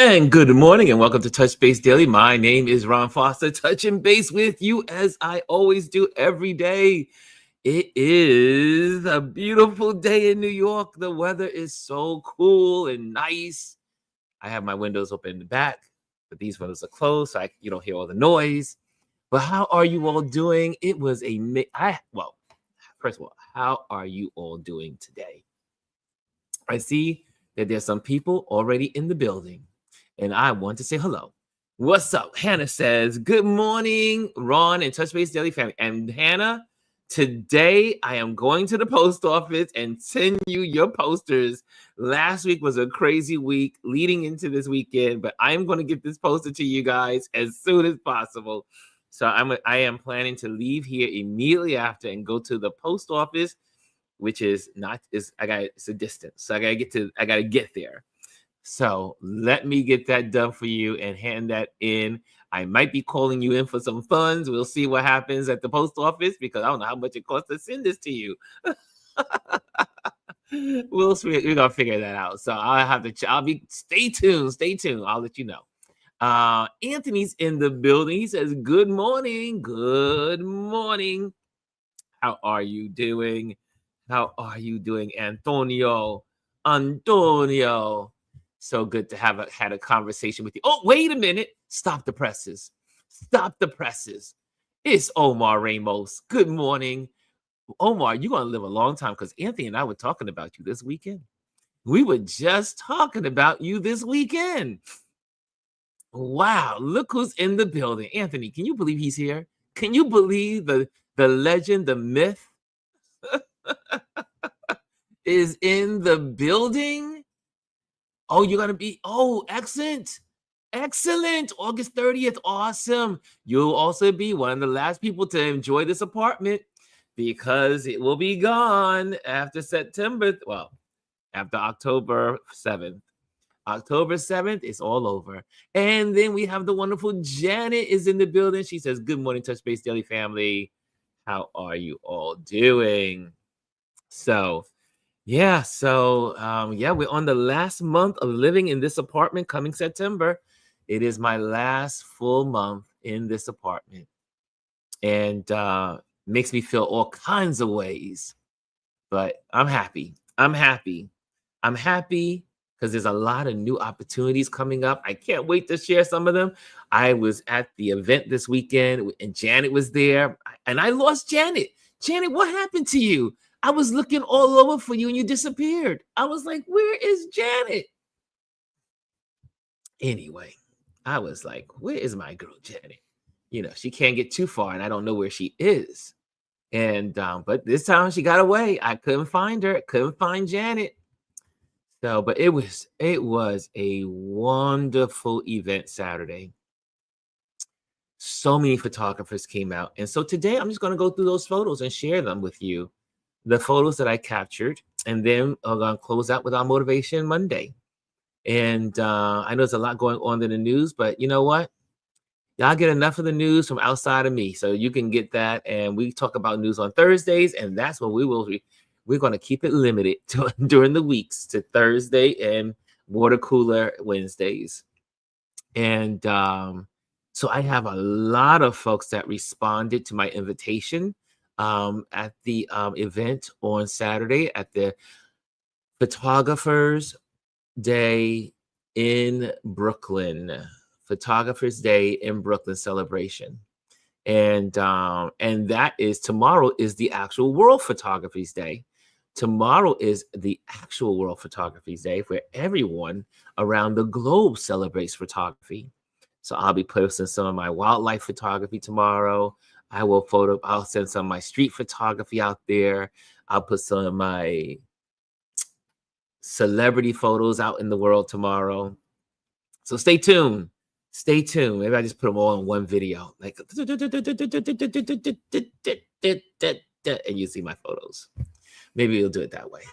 And good morning and welcome to Touch Base Daily. My name is Ron Foster, touching base with you as I always do every day. It is a beautiful day in New York. The weather is so cool and nice. I have my windows open in the back, but these windows are closed so you don't hear all the noise. But how are you all doing? It was first of all, how are you all doing today? I see that there's some people already in the building, and I want to say hello. What's up? Hannah says, good morning, Ron and Touch Base Daily family. And Hannah, today I am going to the post office and send you your posters. Last week was a crazy week leading into this weekend, but I'm going to get this posted to you guys as soon as possible. So I am planning to leave here immediately after and go to the post office, which is it's a distance. So I gotta get there. So let me get that done for you and hand that in. I might be calling you in for some funds. We'll see what happens at the post office because I don't know how much it costs to send this to you. We're gonna figure that out. So stay tuned. I'll let you know. Anthony's in the building. He says, good morning. Good morning. How are you doing? How are you doing, Antonio? So good to have had a conversation with you. Oh, wait a minute. Stop the presses. It's Omar Ramos. Good morning. Omar, you're going to live a long time because Anthony and I were talking about you this weekend. We were just talking about you this weekend. Wow, look who's in the building. Anthony, can you believe he's here? Can you believe the legend, the myth is in the building? Oh, you're going to be, excellent. August 30th. Awesome. You'll also be one of the last people to enjoy this apartment because it will be gone after after October 7th. October 7th, it's all over. And then we have the wonderful Janet is in the building. She says, good morning, Touch Base Daily family. How are you all doing? So, we're on the last month of living in this apartment coming September. It is my last full month in this apartment. And makes me feel all kinds of ways. But I'm happy. Because there's a lot of new opportunities coming up. I can't wait to share some of them. I was at the event this weekend and Janet was there and I lost Janet. Janet, what happened to you? I was looking all over for you and you disappeared. I was like, where is Janet? Anyway, I was like, where is my girl Janet? She can't get too far and I don't know where she is. And but this time she got away. I couldn't find her. Couldn't find Janet. So, but it was a wonderful event Saturday. So many photographers came out. And so today I'm just going to go through those photos and share them with you. The photos that I captured. And then I'm going to close out with our Motivation Monday. And I know there's a lot going on in the news, but you know what? Y'all get enough of the news from outside of me. So you can get that. And we talk about news on Thursdays. And that's when we're going to keep it limited during the weeks to Thursday and water cooler Wednesdays. And so I have a lot of folks that responded to my invitation at the event on Saturday at the Photographers Day in Brooklyn. Photographers Day in Brooklyn celebration. And that is tomorrow is the actual World Photography's Day. Tomorrow is the actual World Photography's Day where everyone around the globe celebrates photography. So I'll be posting some of my wildlife photography tomorrow. I'll send some of my street photography out there. I'll put some of my celebrity photos out in the world tomorrow. So stay tuned. Maybe I just put them all in one video, like, and you see my photos. Maybe you'll do it that way.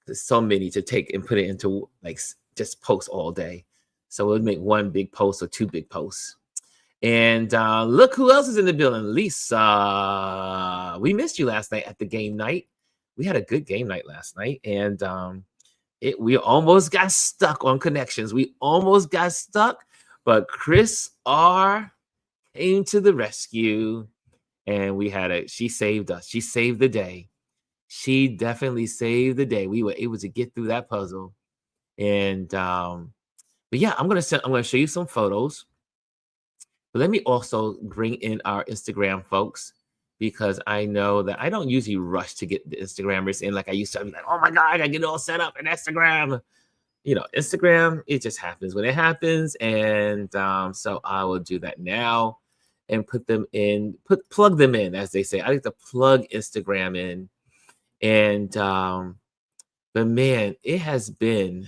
There's so many to take and put it into, like, just post all day. So we'll make one big post or two big posts. And look who else is in the building. Lisa, we missed you last night at the game night. We had a good game night last night. And We almost got stuck on connections. We almost got stuck, but Chris R came to the rescue, and she saved us. She saved the day. She definitely saved the day. We were able to get through that puzzle. And but yeah, I'm gonna show you some photos. But let me also bring in our Instagram folks, because I know that I don't usually rush to get the Instagrammers in like I used to. I'm like, oh my God, I gotta get it all set up in Instagram. Instagram, it just happens when it happens. And so I will do that now and plug them in, as they say. I like to plug Instagram in. And but man, it has been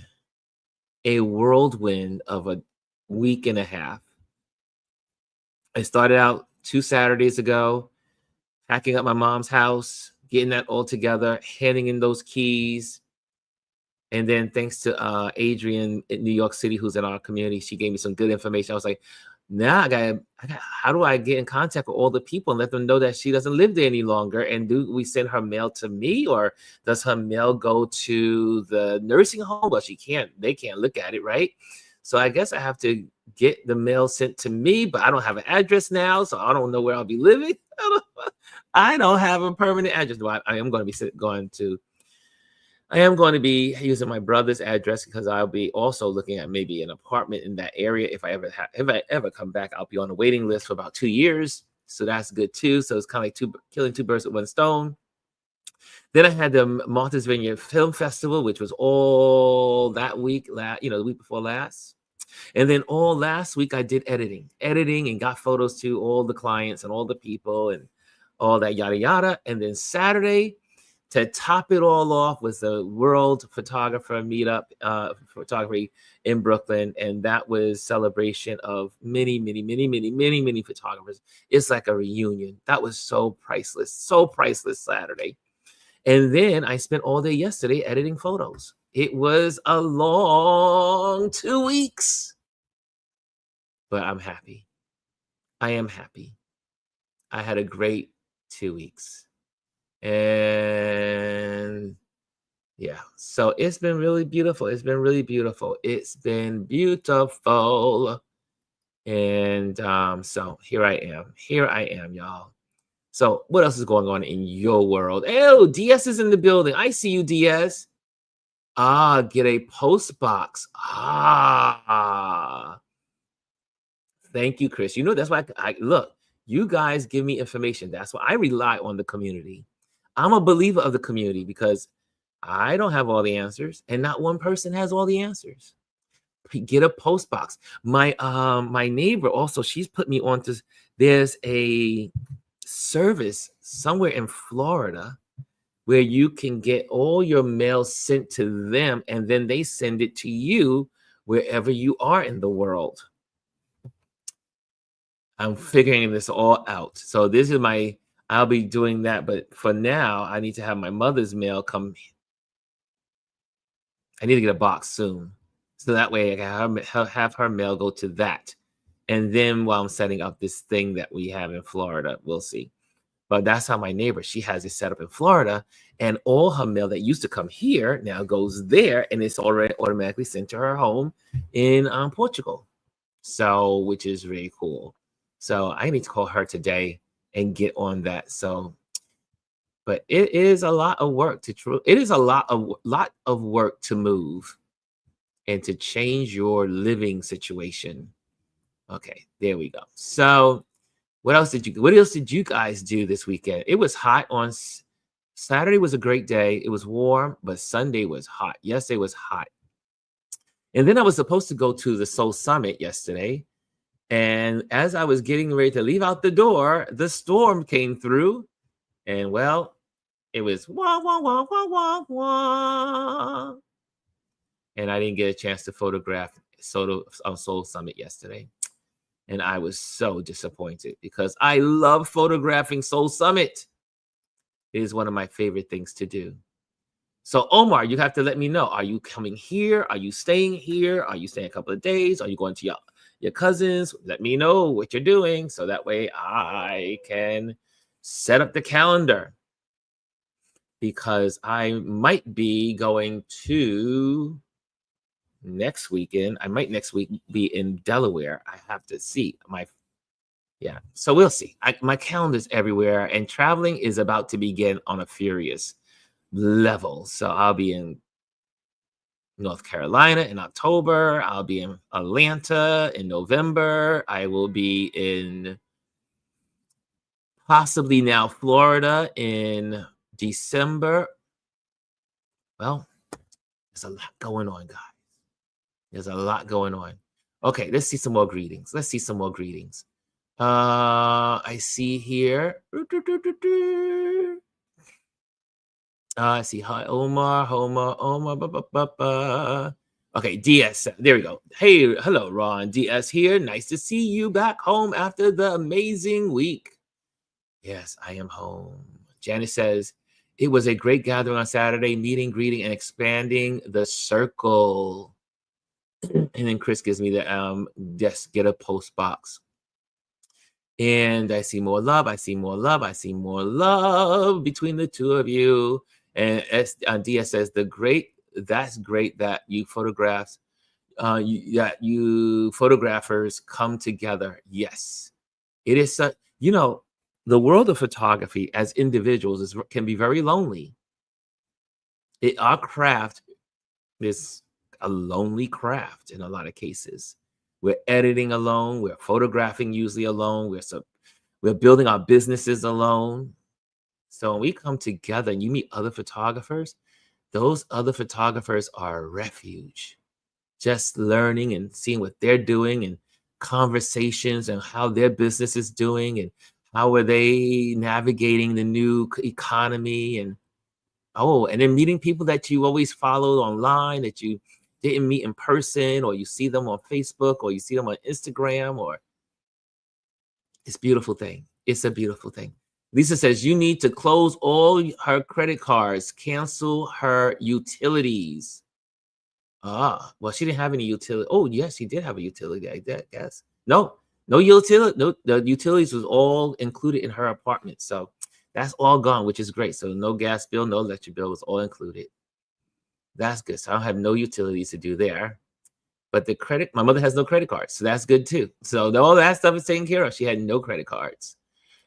a whirlwind of a week and a half. I started out 2 Saturdays ago, packing up my mom's house, getting that all together, handing in those keys. And then thanks to Adrian in New York City, who's in our community, she gave me some good information. I was like, now how do I get in contact with all the people and let them know that she doesn't live there any longer? And do we send her mail to me, or does her mail go to the nursing home? Well, they can't look at it, right? So I guess I have to get the mail sent to me, but I don't have an address now, so I don't know where I'll be living. I don't have a permanent address. I am going to be using my brother's address, because I'll be also looking at maybe an apartment in that area. If I ever come back, I'll be on the waiting list for about 2 years. So that's good too. So it's kind of like killing 2 birds with 1 stone. Then I had the Martha's Vineyard Film Festival, which was all that week, the week before last. And then all last week I did editing and got photos to all the clients and all the people and all that yada yada. And then Saturday, to top it all off, was the World Photographer Meetup, photography in Brooklyn. And that was celebration of many, many, many, many, many, many photographers. It's like a reunion. That was so priceless Saturday. And then I spent all day yesterday editing photos. It was a long 2 weeks, but I'm happy. I am happy. I had a great 2 weeks. And yeah, so it's been really beautiful. It's been beautiful. And so here I am, y'all. So what else is going on in your world? Oh, DS is in the building. I see you, DS. Get a post box. Thank you, Chris. That's why I look, you guys give me information. That's why I rely on the community. I'm a believer of the community, because I don't have all the answers, and not one person has all the answers. Get a post box. My neighbor also, she's put me on to, there's a service somewhere in Florida where you can get all your mail sent to them, and then they send it to you wherever you are in the world. I'm figuring this all out. So this is I'll be doing that. But for now, I need to have my mother's mail come. I need to get a box soon, so that way I can have her mail go to that. And then while I'm setting up this thing that we have in Florida, we'll see. But that's how my neighbor, she has it set up in Florida, and all her mail that used to come here now goes there, and it's already automatically sent to her home in Portugal. So, which is really cool. So I need to call her today and get on that. So, but it is a lot of work lot of work to move and to change your living situation. Okay, there we go. So what else did you guys do this weekend? It was hot on Saturday. Was a great day. It was warm, but Sunday was hot. Yesterday was hot. And then I was supposed to go to the Soul Summit yesterday. And as I was getting ready to leave out the door, the storm came through. And well, it was wah, wah, wah, wah, wah, wah. And I didn't get a chance to photograph Soul Summit yesterday. And I was so disappointed, because I love photographing Soul Summit. It is one of my favorite things to do. So Omar, you have to let me know. Are you coming here? Are you staying here? Are you staying a couple of days? Are you going to your cousins? Let me know what you're doing, so that way I can set up the calendar. because I might be going to next weekend. I might next week be in Delaware. I have to see my yeah. So we'll see. My calendar's everywhere, and traveling is about to begin on a furious level. So I'll be in North Carolina in October. I'll be in Atlanta in November. I will be in possibly now Florida in December. Well, there's a lot going on, guys. There's a lot going on. Okay, let's see some more greetings. Let's see some more greetings. I see here. I see. Hi, Omar. Omar. Okay, DS. There we go. Hey, hello, Ron. DS here. Nice to see you back home after the amazing week. Yes, I am home. Janice says, it was a great gathering on Saturday, meeting, greeting, and expanding the circle. And then Chris gives me the just get a post box. And I see more love. I see more love. I see more love between the two of you. And DS says that's great that you photographs, that you photographers come together. Yes, it is such, the world of photography as individuals can be very lonely. Our craft is a lonely craft in a lot of cases. We're editing alone. We're photographing usually alone. We're building our businesses alone. So when we come together and you meet other photographers, those other photographers are a refuge. Just learning and seeing what they're doing and conversations and how their business is doing and how are they navigating the new economy and then meeting people that you always followed online that you didn't meet in person, or you see them on Facebook, or you see them on Instagram, or it's a beautiful thing. It's a beautiful thing. Lisa says you need to close all her credit cards, cancel her utilities. Well, she didn't have any utility. Oh, yes, she did have a utility, I guess. No utility. No, the utilities was all included in her apartment. So that's all gone, which is great. So no gas bill, no electric bill was all included. That's good. So I don't have no utilities to do there. But my mother has no credit cards. So that's good too. So all that stuff is taken care of. She had no credit cards.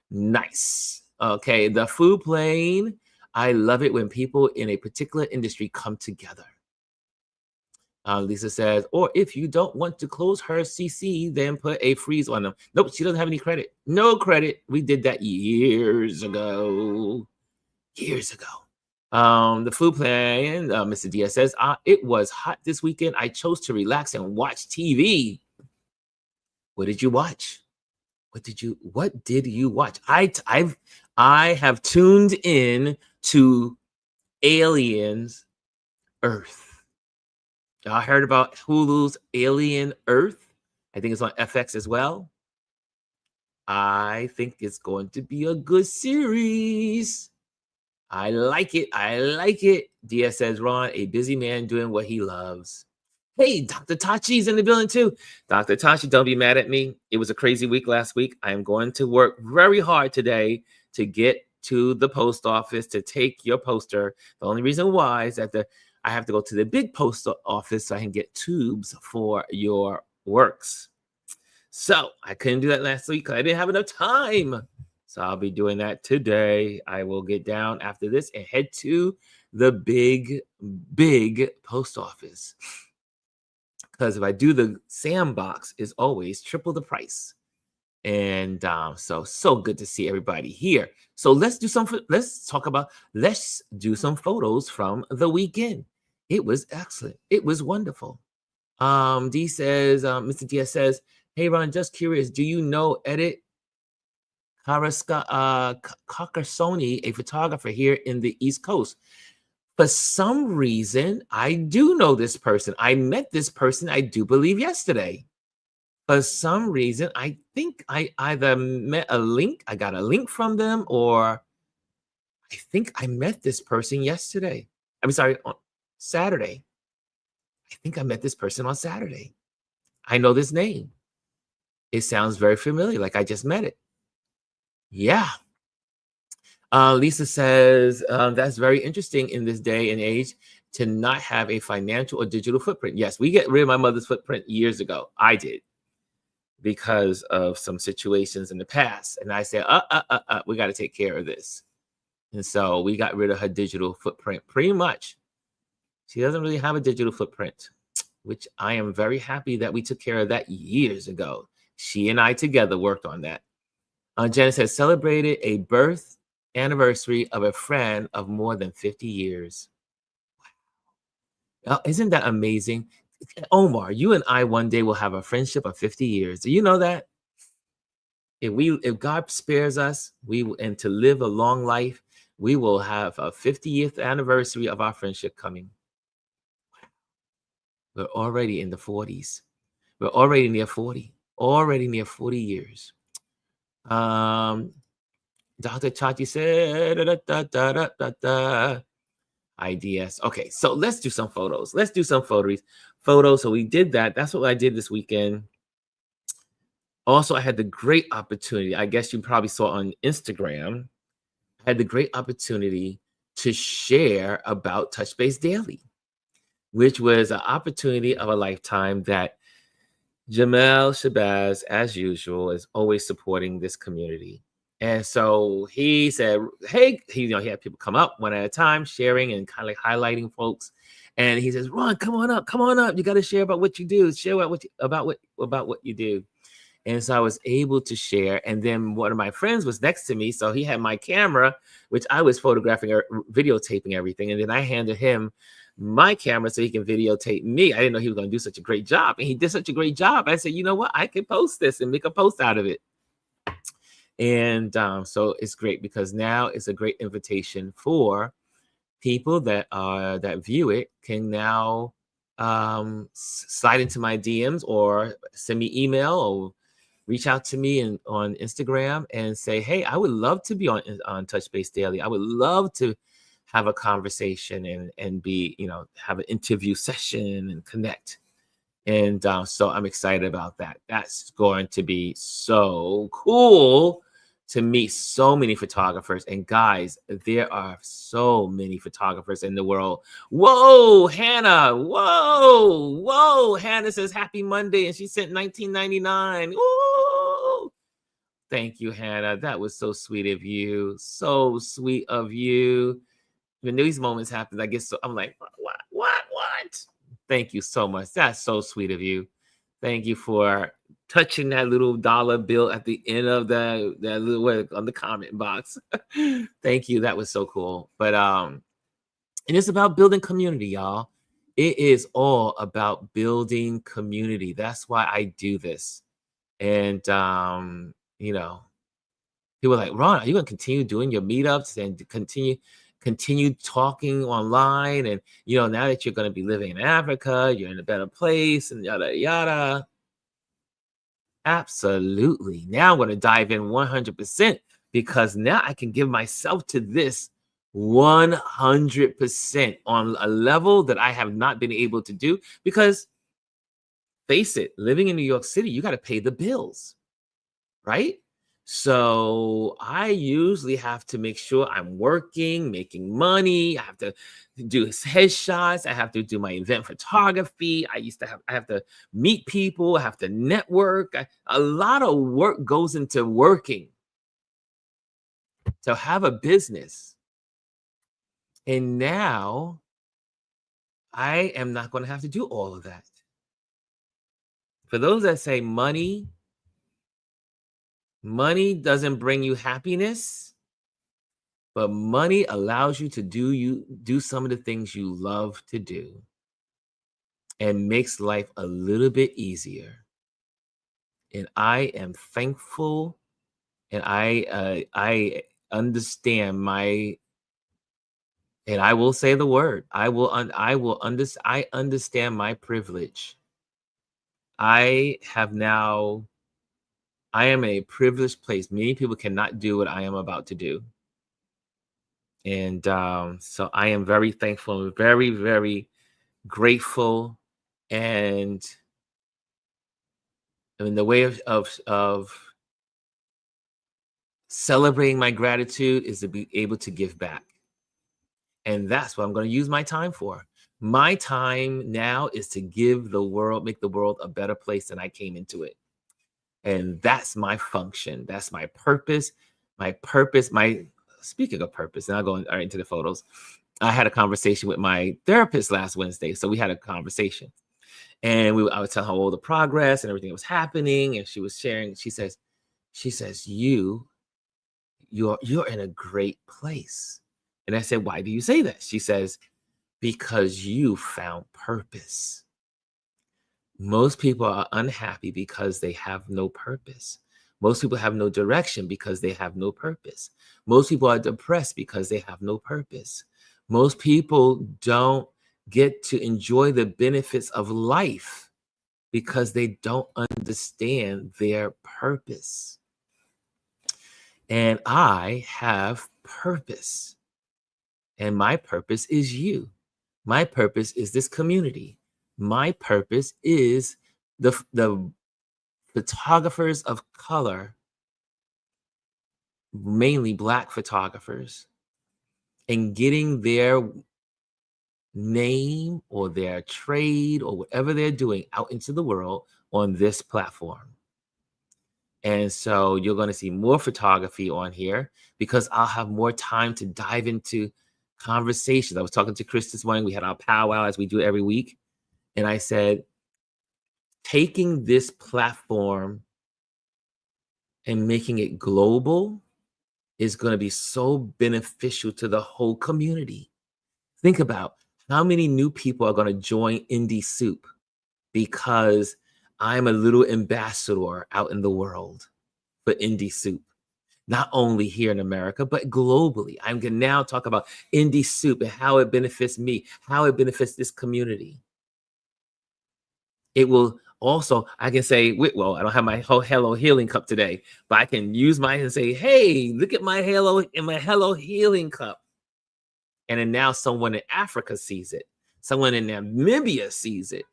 Nice. Okay. The food plane. I love it when people in a particular industry come together. Lisa says, or if you don't want to close her CC, then put a freeze on them. Nope, she doesn't have any credit. No credit. We did that years ago. The food plan, Mr. Diaz says, it was hot this weekend. I chose to relax and watch TV. What did you watch? What did you watch? I have tuned in to Aliens Earth. Y'all heard about Hulu's Alien Earth? I think it's on FX as well. I think it's going to be a good series. I like it. Diaz says, Ron, a busy man doing what he loves. Hey, Dr. Tachi's in the building too. Dr. Tachi, don't be mad at me. It was a crazy week last week. I am going to work very hard today to get to the post office to take your poster. The only reason why is that I have to go to the big post office so I can get tubes for your works. So I couldn't do that last week because I didn't have enough time. So I'll be doing that today. I will get down after this and head to the big post office. Because if I do the sandbox, it's always triple the price. And so good to see everybody here. So let's do some photos from the weekend. It was excellent. It was wonderful. D says, Mr. Diaz says, hey Ron, just curious, do you know Edit Carcassoni, a photographer here in the East Coast? For some reason, I do know this person. I met this person, I do believe, yesterday. For some reason, I think I either got a link from them, or I think I met this person yesterday. I'm sorry, on Saturday. I think I met this person on Saturday. I know this name. It sounds very familiar, like I just met it. Yeah. Lisa says, that's very interesting in this day and age to not have a financial or digital footprint. Yes, we get rid of my mother's footprint years ago. I did because of some situations in the past. And I said, we got to take care of this. And so we got rid of her digital footprint pretty much. She doesn't really have a digital footprint, which I am very happy that we took care of that years ago. She and I together worked on that. Janice has celebrated a birth anniversary of a friend of more than 50 years. Isn't that amazing? Omar, you and I one day will have a friendship of 50 years. Do you know that? If God spares us, and to live a long life, we will have a 50th anniversary of our friendship coming. We're already in the 40s. We're already near 40. Already near 40 years. Dr. Chachi said IDS. Okay, so let's do some photos. Let's do some photos. So we did that. That's what I did this weekend. Also, I had the great opportunity. I guess you probably saw on Instagram. I had the great opportunity to share about Touch Base Daily, which was an opportunity of a lifetime that Jamel Shabazz, as usual, is always supporting this community. And so he said, hey, he had people come up one at a time, sharing and kind of like highlighting folks. And he says, Ron, come on up. You got to share about what you do. Share about what you do. And so I was able to share. And then one of my friends was next to me. So he had my camera, which I was photographing or videotaping everything. And then I handed him my camera so he can videotape me. I didn't know he was going to do such a great job. And he did such a great job. I said, you know what? I can post this and make a post out of it. And so it's great because now it's a great invitation for people that view it can now slide into my DMs or send me email or reach out to me on Instagram and say, hey, I would love to be on Touch Base Daily. I would love to have a conversation and be, have an interview session and connect. And so I'm excited about that. That's going to be so cool to meet so many photographers. And guys, there are so many photographers in the world. Whoa, Hannah. Whoa. Hannah says happy Monday. And she sent 1999. Woo! Thank you, Hannah. That was so sweet of you. So sweet of you. When these moments happen, I get so, I'm like, what? Thank you so much. That's so sweet of you. Thank you for touching that little dollar bill at the end of that little on the comment box. Thank you. That was so cool. But and it's about building community, y'all. It is all about building community. That's why I do this. And people are like, Ron, are you gonna continue doing your meetups and continue talking online? And now that you're going to be living in Africa, you're in a better place and yada yada. Absolutely. Now I'm going to dive in 100% because now I can give myself to this 100% on a level that I have not been able to do. Because face it, living in New York City, you got to pay the bills, right? So I usually have to make sure I'm working, making money. I have to do headshots. I have to do my event photography. I have to meet people. I have to network. A lot of work goes into working to have a business. And now I am not going to have to do all of that. For those that say money doesn't bring you happiness, but money allows you to do some of the things you love to do and makes life a little bit easier. And I am thankful, and I understand and I will say the word. I understand my privilege. I am in a privileged place. Many people cannot do what I am about to do. And so I am very thankful and very, very grateful. And in the way of Celebrating my gratitude is to be able to give back. And that's what I'm going to use my time for. My time now is to give the world, make the world a better place than I came into it. And that's my function. That's my purpose. Speaking of purpose, and I'll go into the photos. I had a conversation with my therapist last Wednesday. So we had a conversation. And I was telling her all the progress and everything that was happening. And she was sharing, she says, you're in a great place. And I said, why do you say that? She says, because you found purpose. Most people are unhappy because they have no purpose. Most people have no direction because they have no purpose. Most people are depressed because they have no purpose. Most people don't get to enjoy the benefits of life because they don't understand their purpose. And I have purpose. And my purpose is you. My purpose is this community. My purpose is the photographers of color, mainly Black photographers, and getting their name or their trade or whatever they're doing out into the world on this platform. And so you're going to see more photography on here because I'll have more time to dive into conversations. I was talking to Chris this morning. We had our powwow as we do every week. And I said, taking this platform and making it global is going to be so beneficial to the whole community. Think about how many new people are going to join Indie Soup because I'm a little ambassador out in the world for Indie Soup. Not only here in America, but globally. I'm going to now talk about Indie Soup and how it benefits me, how it benefits this community. It will also, I can say, well, I don't have my whole Hello Healing cup today, but I can use mine and say, hey, look at my Hello Healing cup. And then now someone in Africa sees it. Someone in Namibia sees it.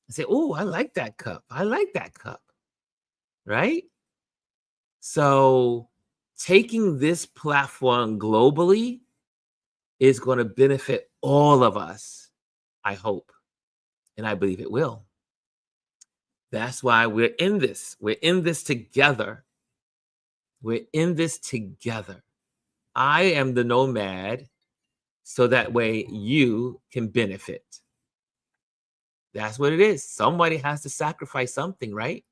I say, oh, I like that cup. I like that cup. Right? So taking this platform globally is going to benefit all of us, I hope. And I believe it will. That's why we're in this. We're in this together. We're in this together. I am the nomad, so that way you can benefit. That's what it is. Somebody has to sacrifice something, right?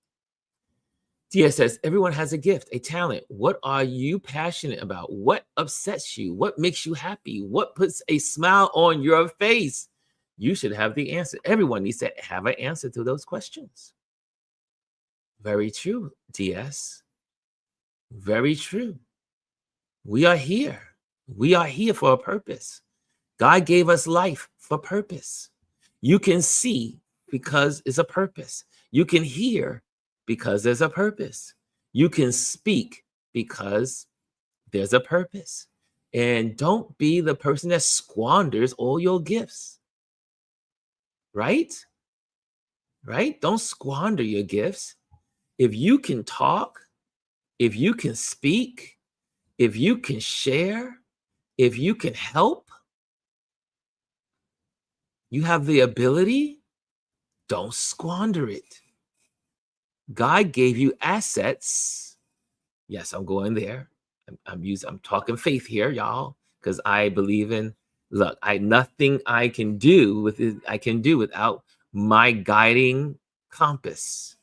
Tia says, everyone has a gift, a talent. What are you passionate about? What upsets you? What makes you happy? What puts a smile on your face? You should have the answer. Everyone needs to have an answer to those questions. Very true, DS. Very true. We are here. We are here for a purpose. God gave us life for purpose. You can see because it's a purpose. You can hear because there's a purpose. You can speak because there's a purpose. And don't be the person that squanders all your gifts. Right? Right? Don't squander your gifts. If you can talk, if you can speak, if you can share, if you can help, you have the ability, don't squander it. God gave you assets. Yes, I'm going there. I'm talking faith here, y'all, because I believe in, look, nothing I can do without my guiding compass,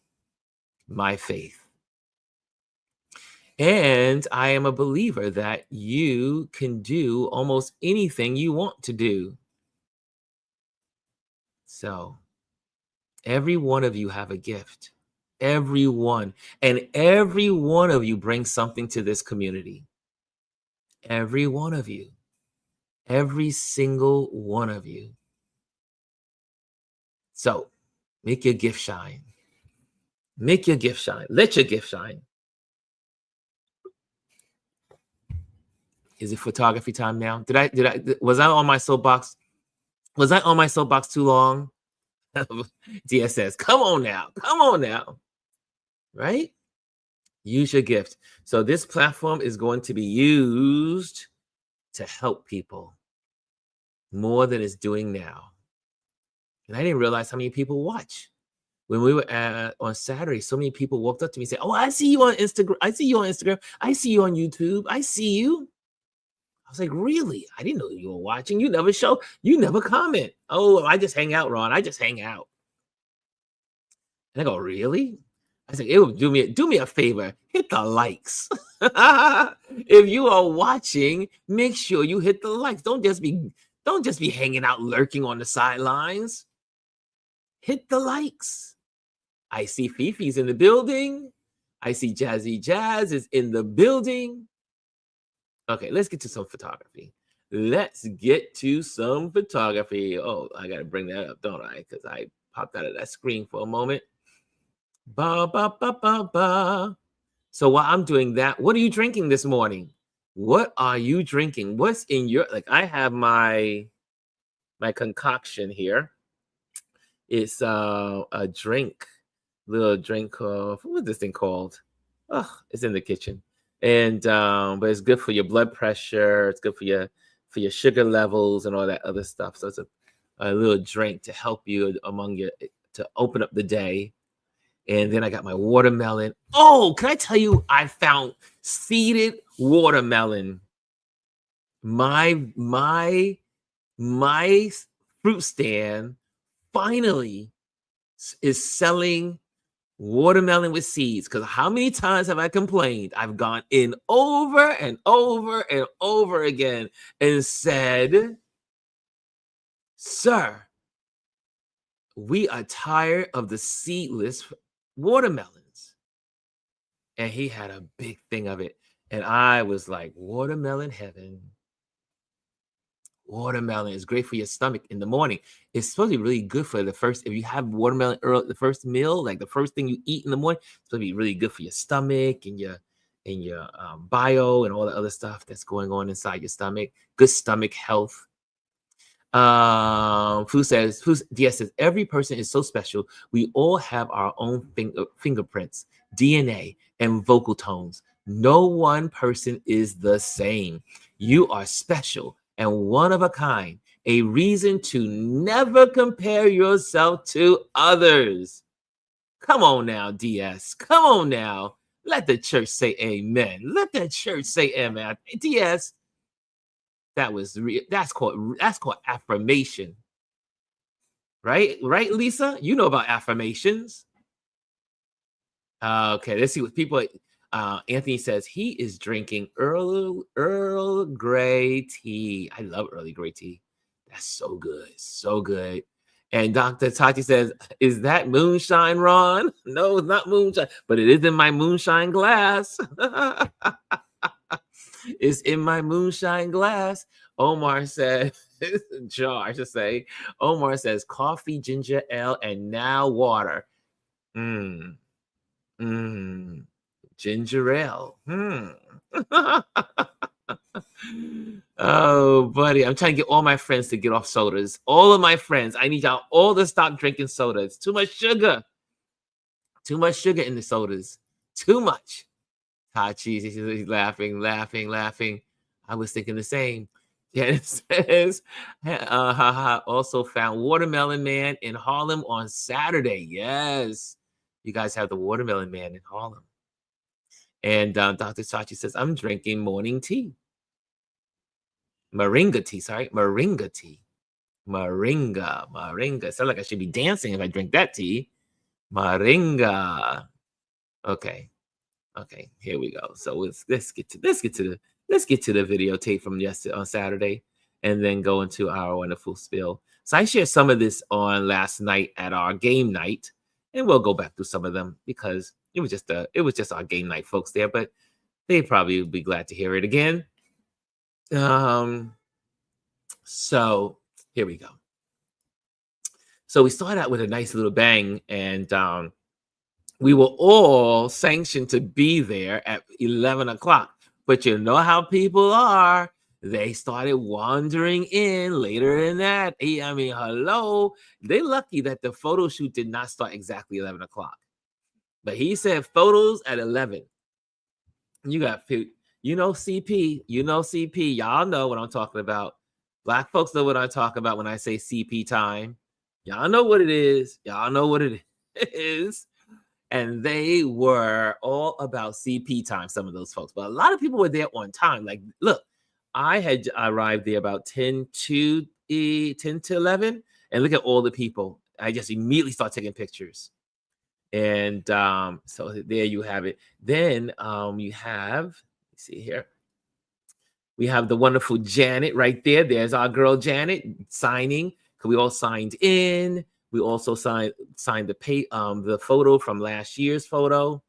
my faith. And I am a believer that you can do almost anything you want to do. So every one of you have a gift. Everyone. And every one of you brings something to this community. Every one of you. Every single one of you. So make your gift shine. Make your gift shine. Let your gift shine. Is it photography time now? Was I on my soapbox? Was I on my soapbox too long? DS says, come on now. Right? Use your gift. So this platform is going to be used to help people more than it's doing now. And I didn't realize how many people watch. When we were on Saturday, so many people walked up to me and said, "Oh, I see you on Instagram. I see you on Instagram. I see you on YouTube. I see you." I was like, "Really? I didn't know you were watching. You never show. You never comment. Oh, I just hang out, Ron. I just hang out." And I go, "Really?" I said, "It would do me a favor. Hit the likes. If you are watching, make sure you hit the likes. Don't just be hanging out, lurking on the sidelines. Hit the likes." I see Fifi's in the building. I see Jazzy Jazz is in the building. Okay, let's get to some photography. Let's get to some photography. Oh, I got to bring that up, don't I? Because I popped out of that screen for a moment. Ba, ba, ba, ba, ba. So while I'm doing that, what are you drinking this morning? What are you drinking? What's in your, like, I have my concoction here. It's a drink, little drink of, what is this thing called? Oh, it's in the kitchen. And but it's good for your blood pressure, it's good for your sugar levels and all that other stuff. So it's a little drink to help you among your, to open up the day. And then I got my watermelon. Oh, can I tell you, I found seeded watermelon. My fruit stand finally is selling watermelon with seeds. Because how many times have I complained? I've gone in over and over and over again and said, "Sir, we are tired of the seedless watermelons." And he had a big thing of it. And I was like, watermelon heaven. Watermelon is great for your stomach in the morning. It's supposed to be really good for the first, if you have watermelon early, the first meal, like the first thing you eat in the morning, it's supposed to be really good for your stomach and your bio and all the other stuff that's going on inside your stomach. Good stomach health. DS says, every person is so special. We all have our own fingerprints, DNA, and vocal tones. No one person is the same. You are special and one of a kind, a reason to never compare yourself to others. Come on now, DS. Come on now. Let the church say amen. Let the church say amen. DS, that's called affirmation. Right, Lisa? You know about affirmations. Okay, let's see what people. Anthony says he is drinking Earl Grey tea. I love Earl Grey tea. That's so good, so good. And Dr. Tati says, "Is that moonshine, Ron?" No, it's not moonshine, but it is in my moonshine glass. It's in my moonshine glass. Omar says, jar, I should say. Omar says, coffee, ginger ale, and now water. Ginger ale. Oh, buddy, I'm trying to get all my friends to get off sodas. All of my friends, I need y'all all to stop drinking sodas. Too much sugar. Too much sugar in the sodas. Too much. Tachi, he's laughing. I was thinking the same. Yeah, it says, also found Watermelon Man in Harlem on Saturday. Yes, you guys have the Watermelon Man in Harlem. And Dr. Sachi says, I'm drinking morning tea. Moringa tea, sorry. Moringa tea. Moringa. Sounds like I should be dancing if I drink that tea. Moringa. Okay, here we go. So let's get to the videotape from yesterday on Saturday, and then go into our wonderful spill. So I shared some of this on last night at our game night, and we'll go back through some of them because it was just our game night folks there, but they probably would be glad to hear it again. So here we go. So we started out with a nice little bang, and we were all sanctioned to be there at 11 o'clock. But you know how people are. They started wandering in later than that. I mean, hello. They're lucky that the photo shoot did not start exactly 11 o'clock. But he said photos at 11. You got you know CP, you know CP. Y'all know what I'm talking about. Black folks know what I talk about when I say CP time. Y'all know what it is. Y'all know what it is. And they were all about CP time, some of those folks. But a lot of people were there on time. Like, look, I had arrived there about 10 to 11. And look at all the people. I just immediately start taking pictures. And so there you have it. Then you have, let's see here. We have the wonderful Janet right there. There's our girl Janet signing. We all signed in. We also signed the photo from last year's photo.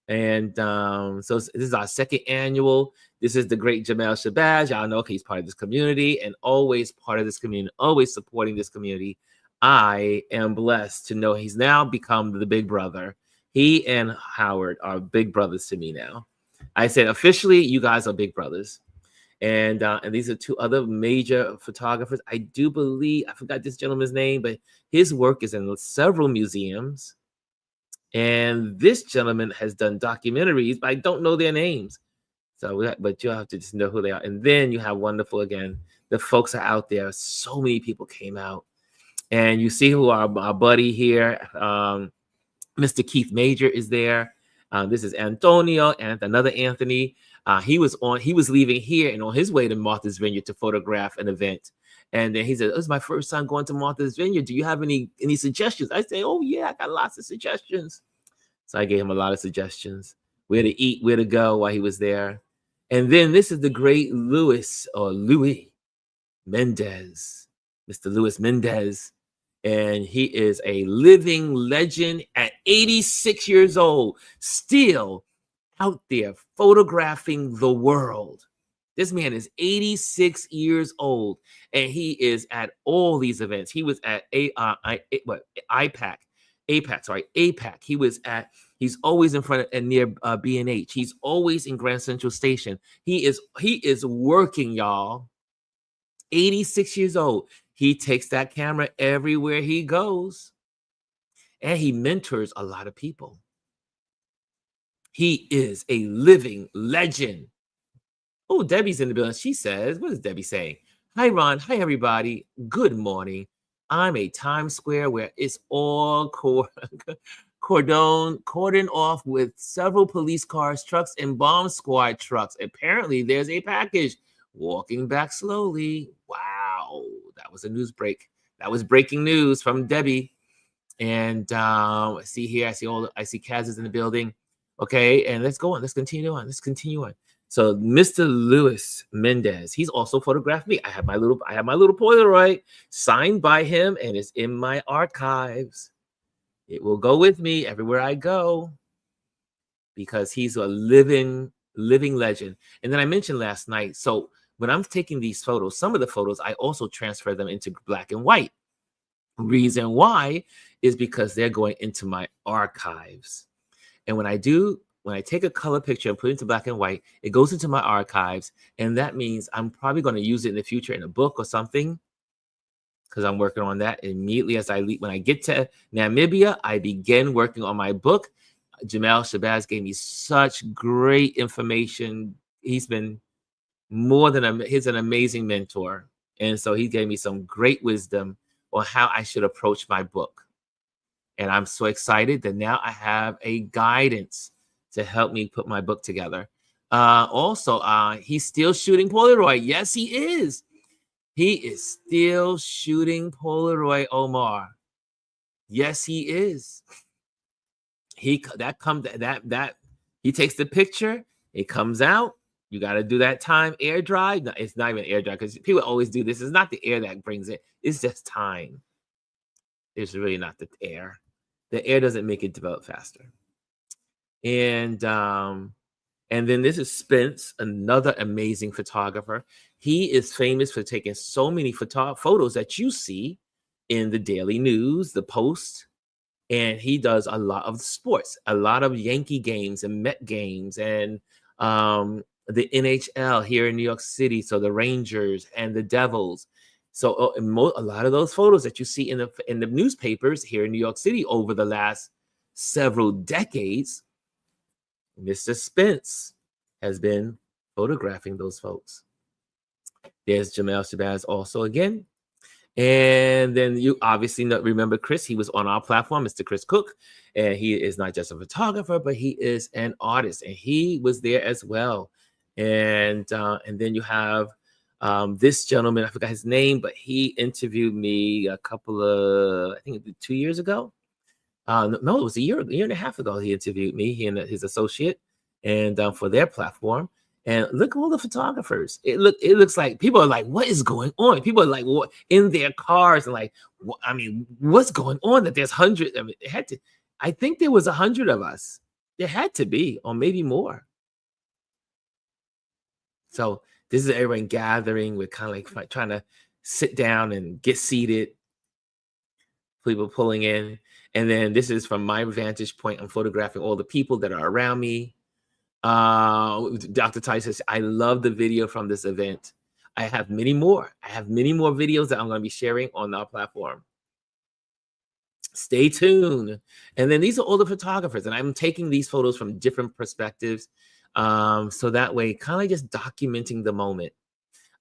And so this is our second annual. This is the great Jamel Shabazz. Y'all know he's part of this community and always part of this community, always supporting this community. I am blessed to know he's now become the big brother. He and Howard are big brothers to me now. I said, officially, you guys are big brothers. And these are two other major photographers. I do believe, I forgot this gentleman's name, but his work is in several museums. And this gentleman has done documentaries, but I don't know their names. So, but you'll have to just know who they are. And then you have wonderful again. The folks are out there. So many people came out. And you see who our buddy here, Mr. Keith Major is there. This is Antonio and another Anthony. He was leaving here and on his way to Martha's Vineyard to photograph an event. And then he said, "This is my first time going to Martha's Vineyard. Do you have any suggestions?" I say, "Oh yeah, I got lots of suggestions." So I gave him a lot of suggestions, where to eat, where to go while he was there. And then this is the great Louis Mendez, Mr. Louis Mendez. And he is a living legend at 86 years old, still out there photographing the world. This man is 86 years old, and he is at all these events. He was at APAC. He's always in front of and near B&H. He's always in Grand Central Station. He is working, y'all. 86 years old. He takes that camera everywhere he goes, and he mentors a lot of people. He is a living legend. Oh, Debbie's in the building. She says, what is Debbie saying? Hi, Ron. Hi, everybody. Good morning. I'm a Times Square where it's all cordoned off with several police cars, trucks, and bomb squad trucks. Apparently, there's a package. Walking back slowly. Wow, that was a news break. That was breaking news from Debbie. And see here, I see Kaz is in the building. Okay, and let's go on. Let's continue on. So Mr. Louis Mendez, he's also photographed me. I have my little Polaroid signed by him, and it's in my archives. It will go with me everywhere I go because he's a living legend. And then I mentioned last night, so when I'm taking these photos, some of the photos, I also transfer them into black and white. Reason why is because they're going into my archives. And when I take a color picture and put it into black and white, it goes into my archives. And that means I'm probably going to use it in the future in a book or something, because I'm working on that immediately as I leave. When I get to Namibia, I begin working on my book. Jamel Shabazz gave me such great information. He's been he's an amazing mentor. And so he gave me some great wisdom on how I should approach my book. And I'm so excited that now I have a guidance to help me put my book together. Also, he's still shooting Polaroid. Yes, he is. He is still shooting Polaroid, Omar. Yes, he is. He takes the picture, it comes out. You got to do that time air dry. No, it's not even air dry because people always do this. It's not the air that brings it. It's just time. It's really not the air. The air doesn't make it develop faster. And then this is Spence, another amazing photographer. He is famous for taking so many photos that you see in the Daily News, the Post, and he does a lot of sports, a lot of Yankee games and Met games, and the NHL here in New York City, so the Rangers and the Devils. So a lot of those photos that you see in the newspapers here in New York City over the last several decades, Mr. Spence has been photographing those folks. There's Jamel Shabazz also again. And then you obviously remember Chris. He was on our platform, Mr. Chris Cook. And he is not just a photographer, but he is an artist. And he was there as well. And then you have this gentleman, I forgot his name, but he interviewed me a couple of, I think 2 years ago. No, it was a year and a half ago. He interviewed me, he and his associate, and for their platform. And look at all the photographers. It looks like people are like, what is going on? People are like, what, in their cars and like, I mean, what's going on? That there's hundreds. I mean, it had to. I think there was 100 of us. There had to be, or maybe more. So this is everyone gathering. We're kind of like trying to sit down and get seated. People pulling in. And then this is from my vantage point. I'm photographing all the people that are around me. Dr. Ty says, I love the video from this event. I have many more. I have many more videos that I'm going to be sharing on our platform. Stay tuned. And then these are all the photographers, and I'm taking these photos from different perspectives. So that way, kind of just documenting the moment.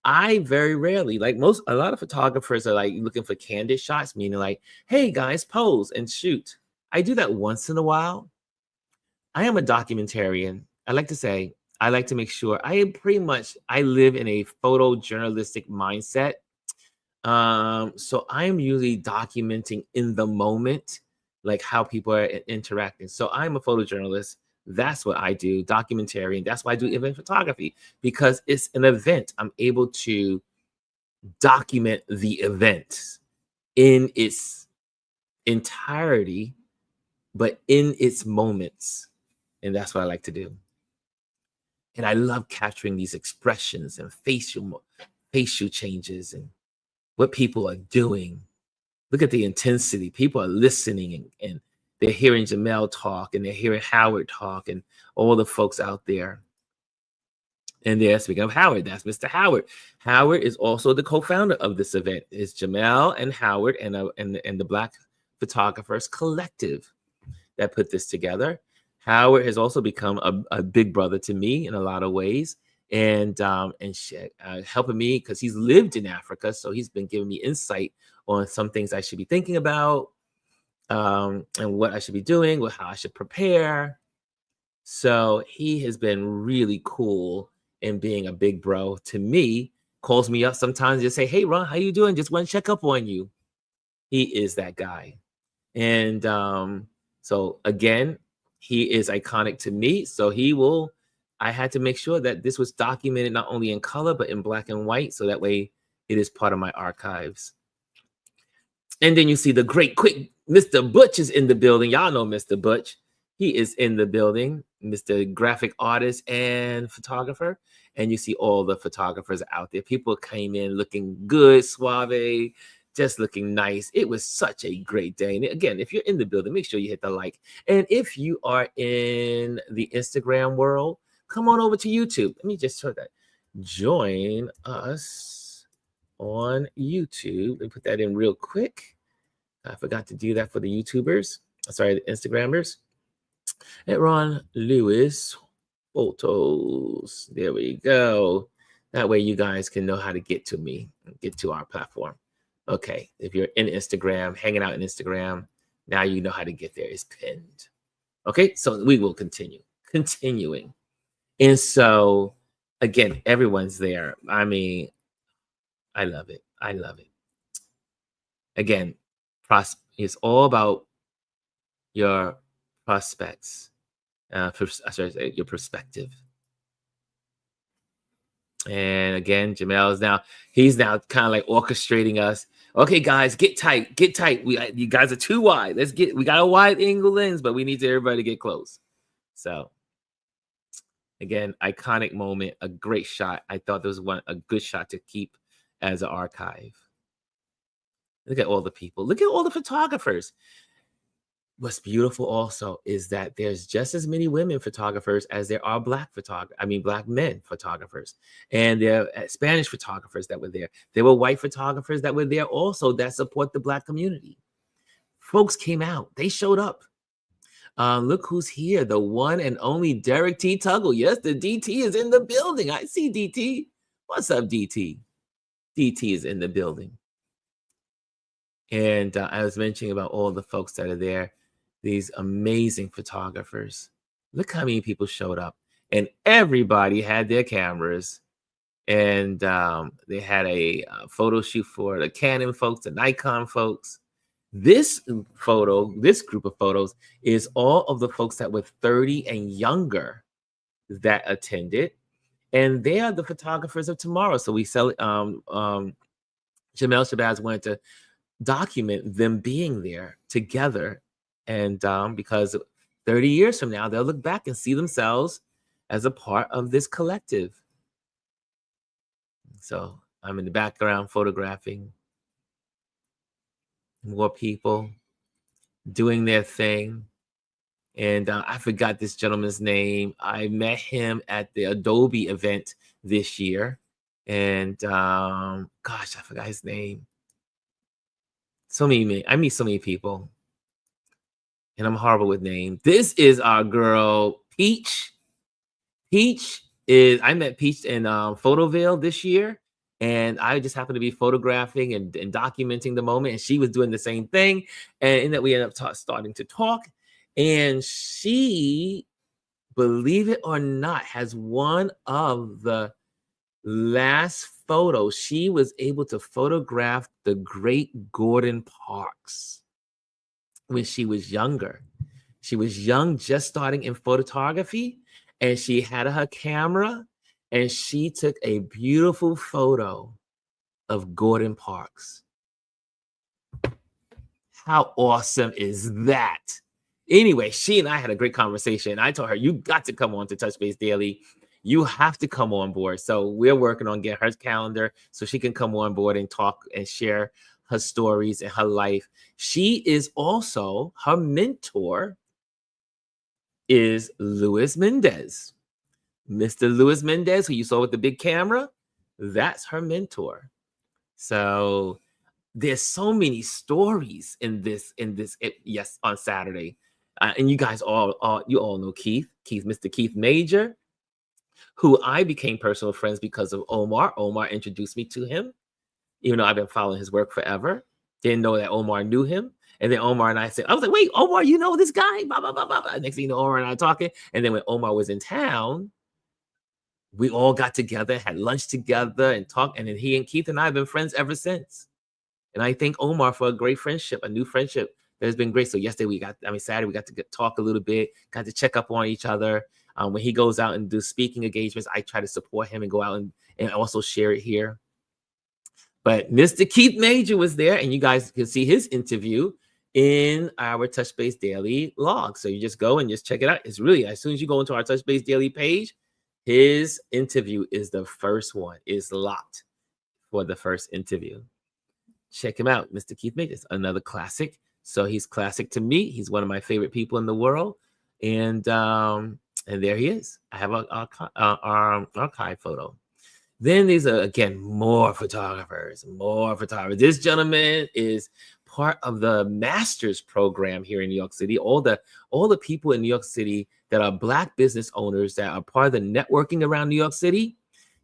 I very rarely, like a lot of photographers are like looking for candid shots, meaning like, hey guys, pose and shoot. I do that once in a while. I am a documentarian. I like to say, I like to make sure I live in a photojournalistic mindset. So I am usually documenting in the moment, like how people are interacting. So I'm a photojournalist. That's what I do, documentarian. That's why I do event photography, because it's an event. I'm able to document the event in its entirety, but in its moments. And that's what I like to do. And I love capturing these expressions and facial changes and what people are doing. Look at the intensity. People are listening and they're hearing Jamel talk and they're hearing Howard talk and all the folks out there. And there, speaking of Howard, that's Mr. Howard. Howard is also the co-founder of this event. It's Jamel and Howard and the Black Photographers Collective that put this together. Howard has also become a big brother to me in a lot of ways, and helping me because he's lived in Africa. So he's been giving me insight on some things I should be thinking about, and what I should be doing, how I should prepare. So he has been really cool in being a big bro to me. Calls me up sometimes, just say, hey, Ron, how you doing? Just want to check up on you. He is that guy. And so again, he is iconic to me. So I had to make sure that this was documented not only in color, but in black and white. So that way it is part of my archives. And then you see the great quick Mr. Butch is in the building. Y'all know Mr. Butch. He is in the building, Mr. Graphic Artist and photographer. And you see all the photographers out there. People came in looking good, suave, just looking nice. It was such a great day. And again, if you're in the building, make sure you hit the like. And if you are in the Instagram world, come on over to YouTube. Let me just show that. Join us on YouTube. Let me put that in real quick. I forgot to do that for the YouTubers. Sorry, the Instagrammers. At Ron Lewis Photos. There we go. That way you guys can know how to get to me, get to our platform. Okay, if you're in Instagram, hanging out in Instagram, now you know how to get there. It's pinned. Okay, so we will continuing. And so, again, everyone's there. I mean, I love it. I love it. Again, it's all about your prospects, your perspective. And again, Jamel he's now kind of like orchestrating us. Okay, guys, get tight. You guys are too wide. We got a wide angle lens, but we need everybody to get close. So again, iconic moment, a great shot. I thought there was a good shot to keep as an archive. Look at all the people. Look at all the photographers. What's beautiful also is that there's just as many women photographers as there are black men photographers. And there are Spanish photographers that were there. There were white photographers that were there also that support the black community. Folks came out. They showed up. Look who's here, the one and only Derek T. Tuggle. Yes, the DT is in the building. I see DT. What's up, DT? DT is in the building. And I was mentioning about all the folks that are there, these amazing photographers. Look how many people showed up, and everybody had their cameras. And they had a photo shoot for the Canon folks, the Nikon folks. This group of photos is all of the folks that were 30 and younger that attended, and they are the photographers of tomorrow. So we sell Jamel Shabazz wanted to document them being there together, and because 30 years from now they'll look back and see themselves as a part of this collective. So I'm in the background photographing more people doing their thing. And I forgot this gentleman's name. I met him at the Adobe event this year. And gosh, I forgot his name. I meet so many people. And I'm horrible with names. This is our girl, Peach. I met Peach in Photoville this year, and I just happened to be photographing and documenting the moment, and she was doing the same thing, and that we ended up starting to talk, and she, believe it or not, has one of the last photos. She was able to photograph the great Gordon Parks when she was younger. She was young, just starting in photography, and she had her camera, and she took a beautiful photo of Gordon Parks. How awesome is that? Anyway, she and I had a great conversation. I told her, you got to come on to Touch Base Daily. You have to come on board. So we're working on getting her calendar so she can come on board and talk and share her stories and her life. She is also, her mentor is Luis Mendez. Mr. Luis Mendez, who you saw with the big camera, that's her mentor. So there's so many stories in this, yes, on Saturday. And you guys all know Keith, Mr. Keith Major, who I became personal friends because of Omar. Omar introduced me to him, even though I've been following his work forever. Didn't know that Omar knew him. And then Omar and I said, I was like, wait, Omar, you know this guy? Blah, blah, blah, blah, blah. Next thing you know, Omar and I talking. And then when Omar was in town, we all got together, had lunch together and talked. And then he and Keith and I have been friends ever since. And I thank Omar for a great friendship, a new friendship that has been great. So yesterday Saturday, we got to talk a little bit, got to check up on each other. When he goes out and do speaking engagements, I try to support him and go out and also share it here. But Mr. Keith Major was there, and you guys can see his interview in our Touch Base Daily log. So you just go and just check it out. It's really, as soon as you go into our Touch Base Daily page, his interview is the first one. It's locked for the first interview. Check him out, Mr. Keith Major. It's another classic. So he's classic to me. He's one of my favorite people in the world. And there he is. I have our archive photo. Then there's again more photographers. This gentleman is part of the master's program here in New York City. All the people in New York City that are Black business owners that are part of the networking around New York City,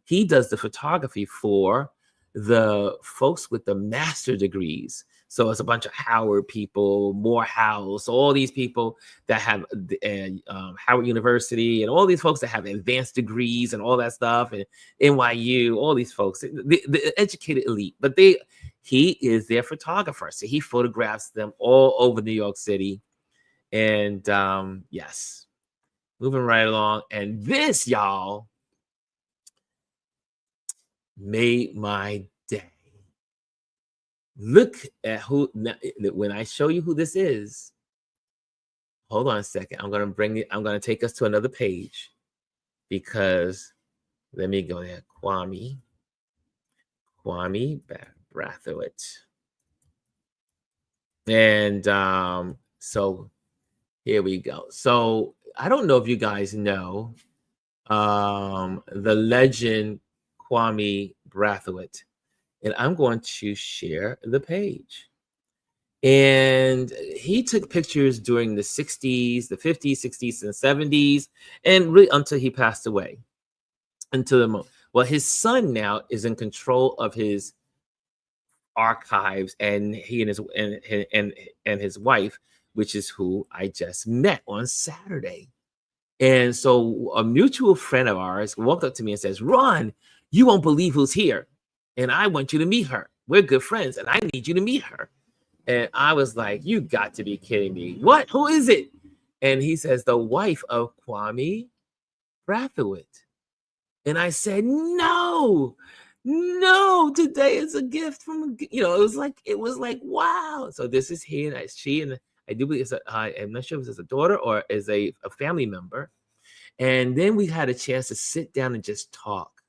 he does the photography for the folks with the master degrees. So it's a bunch of Howard people, Morehouse, all these people that have Howard University, and all these folks that have advanced degrees and all that stuff, and NYU, all these folks, the educated elite. But he is their photographer, so he photographs them all over New York City. And yes, moving right along. And this, y'all, made my day. Look at who, when I show you who this is, hold on a second. I'm going to take us to another page, because let me go there. Kwame Brathwaite. And so here we go. So I don't know if you guys know the legend Kwame Brathwaite. And I'm going to share the page. And he took pictures during the 60s, the 50s, 60s, and 70s, and really until he passed away. Until the moment. Well, his son now is in control of his archives, and he and his and his wife, which is who I just met on Saturday. And so a mutual friend of ours walked up to me and says, "Ron, you won't believe who's here. And I want you to meet her. We're good friends, and I need you to meet her." And I was like, "You got to be kidding me. What? Who is it?" And he says, "The wife of Kwame Brathwaite." And I said, "No, no, today is a gift from," it was like, wow. So this is he and she, and I do believe I'm not sure if it's a daughter or as a family member. And then we had a chance to sit down and just talk.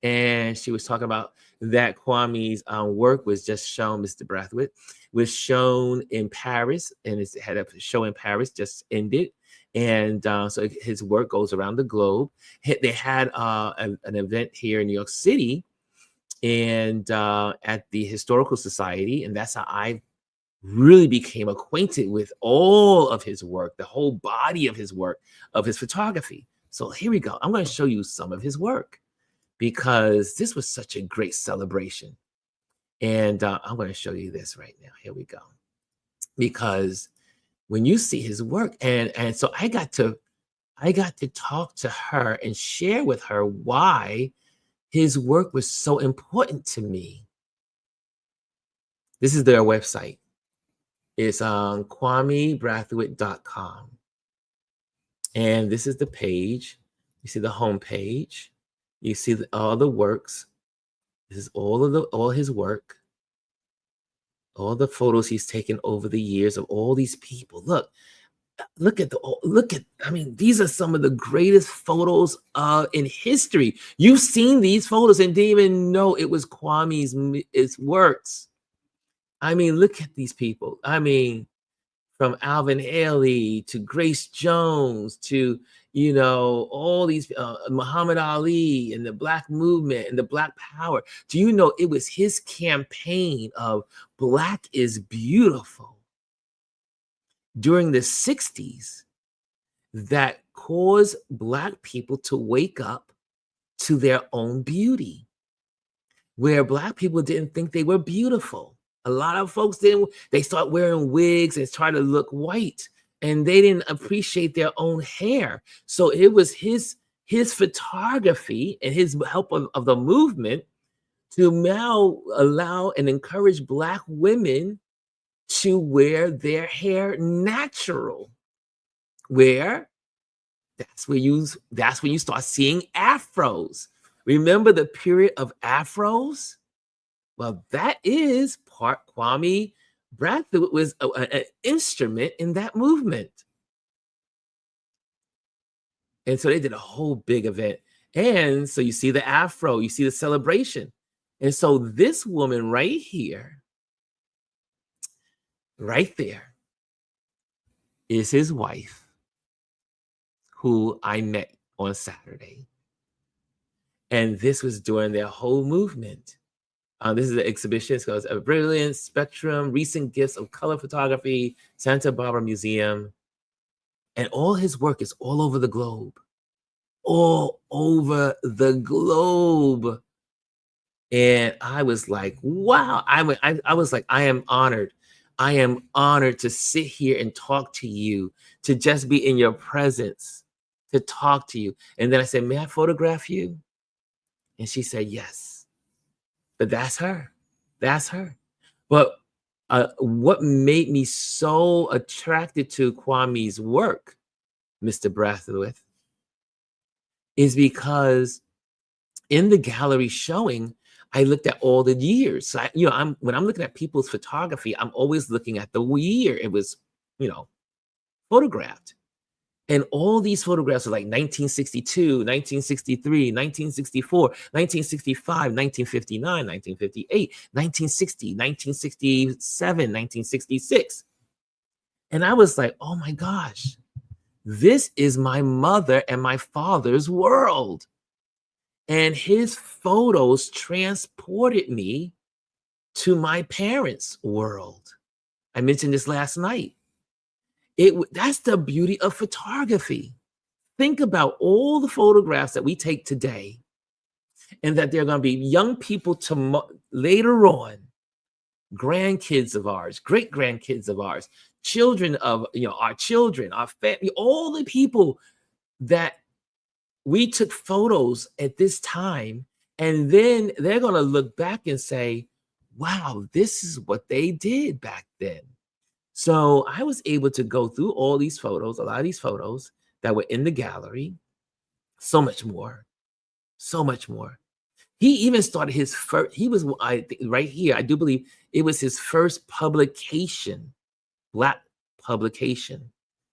And she was talking about that Kwame's work was just shown, Mr. Brathwaite, was shown in Paris, and it had a show in Paris just ended. And so his work goes around the globe. They had an event here in New York City, and at the Historical Society, and that's how I really became acquainted with all of his work, the whole body of his work, of his photography. So here we go. I'm going to show you some of his work because this was such a great celebration. And I'm going to show you this right now. Here we go. Because when you see his work, and so I got to talk to her and share with her why his work was so important to me. This is their website. It's on kwamebrathwaite.com. And this is the page. You see the home page. You see all the works. This is all his work. All the photos he's taken over the years of all these people. Look at I mean, these are some of the greatest photos in history. You've seen these photos and didn't even know it was Kwame's works. I mean, look at these people. I mean, from Alvin Ailey to Grace Jones to, all these, Muhammad Ali and the Black movement and the Black Power. Do you know it was his campaign of Black is beautiful during the 60s that caused Black people to wake up to their own beauty, where Black people didn't think they were beautiful. A lot of folks didn't. They start wearing wigs and try to look white, and they didn't appreciate their own hair. So it was his photography and his help of the movement to now allow and encourage Black women to wear their hair natural. That's where you start seeing afros. Remember the period of afros? Well, that is part Kwame Brathwaite was an instrument in that movement. And so they did a whole big event. And so you see the afro, you see the celebration. And so this woman right here, right there, is his wife, who I met on Saturday. And this was during their whole movement. This is the exhibition. It's called A Brilliant Spectrum, Recent Gifts of Color Photography, Santa Barbara Museum. And all his work is all over the globe. All over the globe. And I was like, wow. I was like, I am honored. I am honored to sit here and talk to you, to just be in your presence, to talk to you. And then I said, may I photograph you? And she said, yes. But that's her. That's her. But what made me so attracted to Kwame's work, Mr. Brathwaite, is because in the gallery showing, I looked at all the years. So when I'm looking at people's photography, I'm always looking at the year it was, photographed. And all these photographs are like 1962, 1963, 1964, 1965, 1959, 1958, 1960, 1967, 1966. And I was like, oh my gosh, this is my mother and my father's world. And his photos transported me to my parents' world. I mentioned this last night. That's the beauty of photography. Think about all the photographs that we take today, and that there are going to be young people later on, grandkids of ours, great grandkids of ours, children of our children, our family, all the people that we took photos at this time, and then they're going to look back and say, wow, this is what they did back then. So I was able to go through all these photos, a lot of these photos that were in the gallery, so much more, so much more. He even started his first, he was, I think, right here, I do believe it was his first publication, Black publication.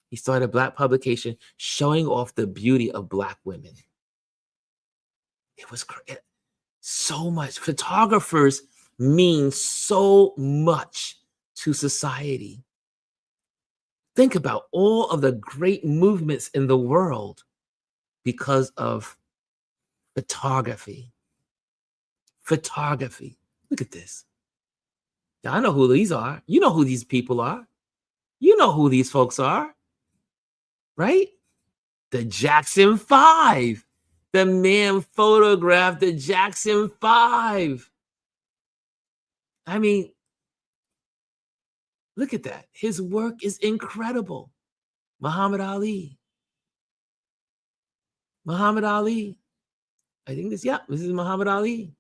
He started a Black publication showing off the beauty of Black women. It was so much. Photographers mean so much to society. Think about all of the great movements in the world because of photography. Photography. Look at this. Now, I know who these are. You know who these people are. You know who these folks are, right? The Jackson 5. The man photographed the Jackson 5. I mean, look at that. His work is incredible. Muhammad Ali. Muhammad Ali. I think this is Muhammad Ali.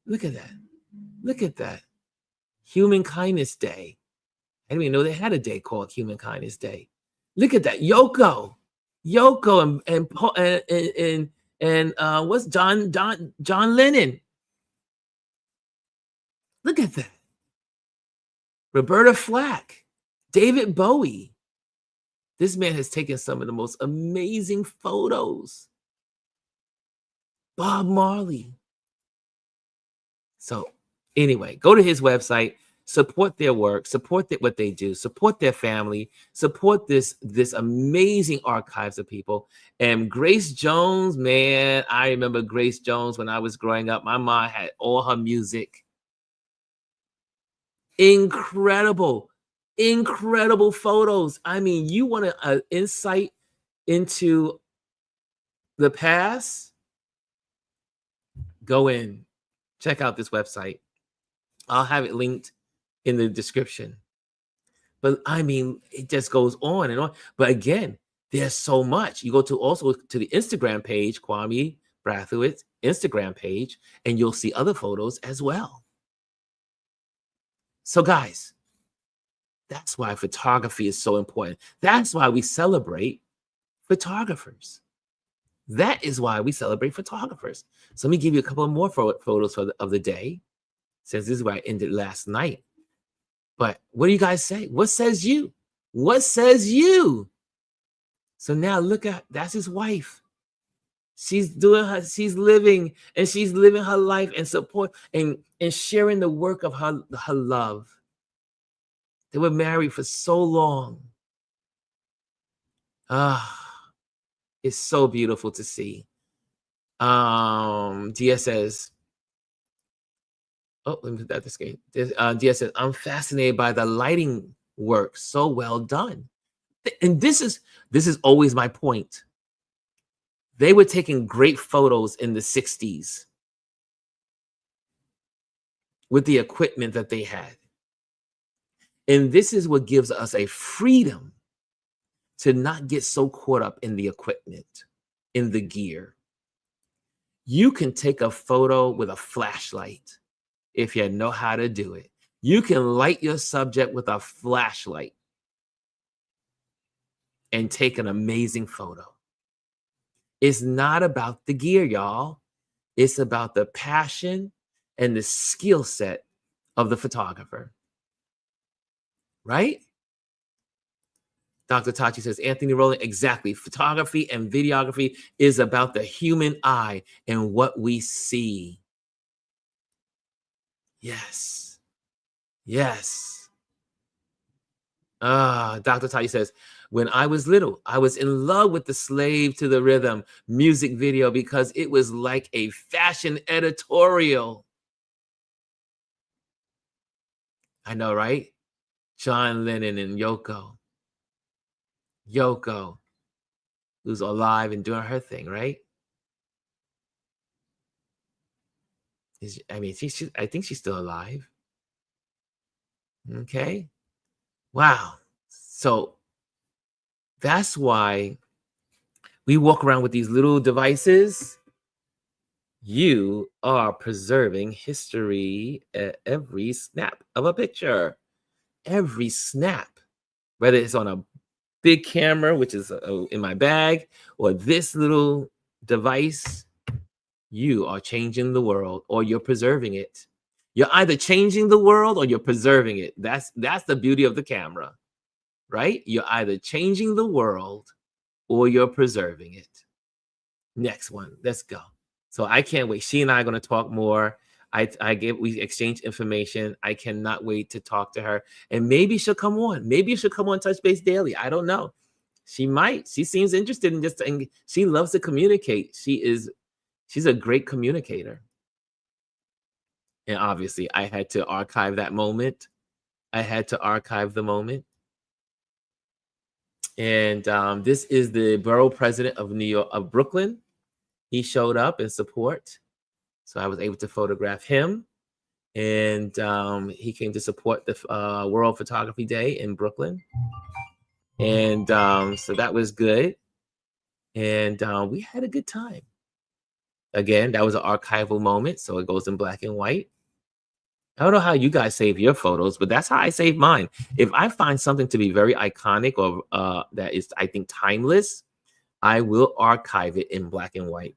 Look at that. Look at that. Human Kindness Day. I didn't even know they had a day called Human Kindness Day. Look at that. Yoko and what's John Lennon. Look at that. Roberta Flack, David Bowie. This man has taken some of the most amazing photos. Bob Marley. So anyway, go to his website, support their work, support what they do, support their family, support this amazing archives of people. And Grace Jones, man, I remember Grace Jones when I was growing up. My mom had all her music. Incredible photos. I mean, you want an insight into the past? Go in, check out this website. I'll have it linked in the description. But I mean, it just goes on and on. But again, there's so much. You go also to the Instagram page, Kwame Brathwaite's Instagram page, and you'll see other photos as well. So guys, that's why photography is so important. That's why we celebrate photographers. That is why we celebrate photographers. So let me give you a couple more photos of the day, since this is where I ended last night. But what do you guys say? What says you? What says you? So now look at, that's his wife. She's living her life and support and sharing the work of her love. They were married for so long. It's so beautiful to see. Dia says, oh, let me put that to screen. Dia says, I'm fascinated by the lighting work. So well done. And this is always my point. They were taking great photos in the 60s with the equipment that they had. And this is what gives us a freedom to not get so caught up in the equipment, in the gear. You can take a photo with a flashlight if you know how to do it. You can light your subject with a flashlight and take an amazing photo. It's not about the gear, y'all. It's about the passion and the skill set of the photographer. Right? Dr. Tachi says, Anthony Rowland, exactly. Photography and videography is about the human eye and what we see. Yes. Yes. Dr. Tachi says, when I was little, I was in love with the Slave to the Rhythm music video because it was like a fashion editorial. I know, right? John Lennon and Yoko. Yoko, who's alive and doing her thing, right? I mean, I think she's still alive. Okay. Wow. So that's why we walk around with these little devices. You are preserving history at every snap of a picture. Every snap, whether it's on a big camera, which is in my bag, or this little device, you are changing the world or you're preserving it. You're either changing the world or you're preserving it. That's the beauty of the camera, right? You're either changing the world or you're preserving it. Next one, let's go. So I can't wait. She and I are going to talk more. We exchange information. I cannot wait to talk to her, and maybe she'll come on. Maybe she'll come on Touch Base Daily. I don't know. She might. She seems interested in and she loves to communicate. She's a great communicator. And obviously, I had to archive that moment. I had to archive the moment. And this is the borough president of New York, of Brooklyn. He showed up in support. So I was able to photograph him. And he came to support the World Photography Day in Brooklyn. And so that was good. And we had a good time. Again, that was an archival moment. So it goes in black and white. I don't know how you guys save your photos, but that's how I save mine. If I find something to be very iconic or that is, I think, timeless, I will archive it in black and white.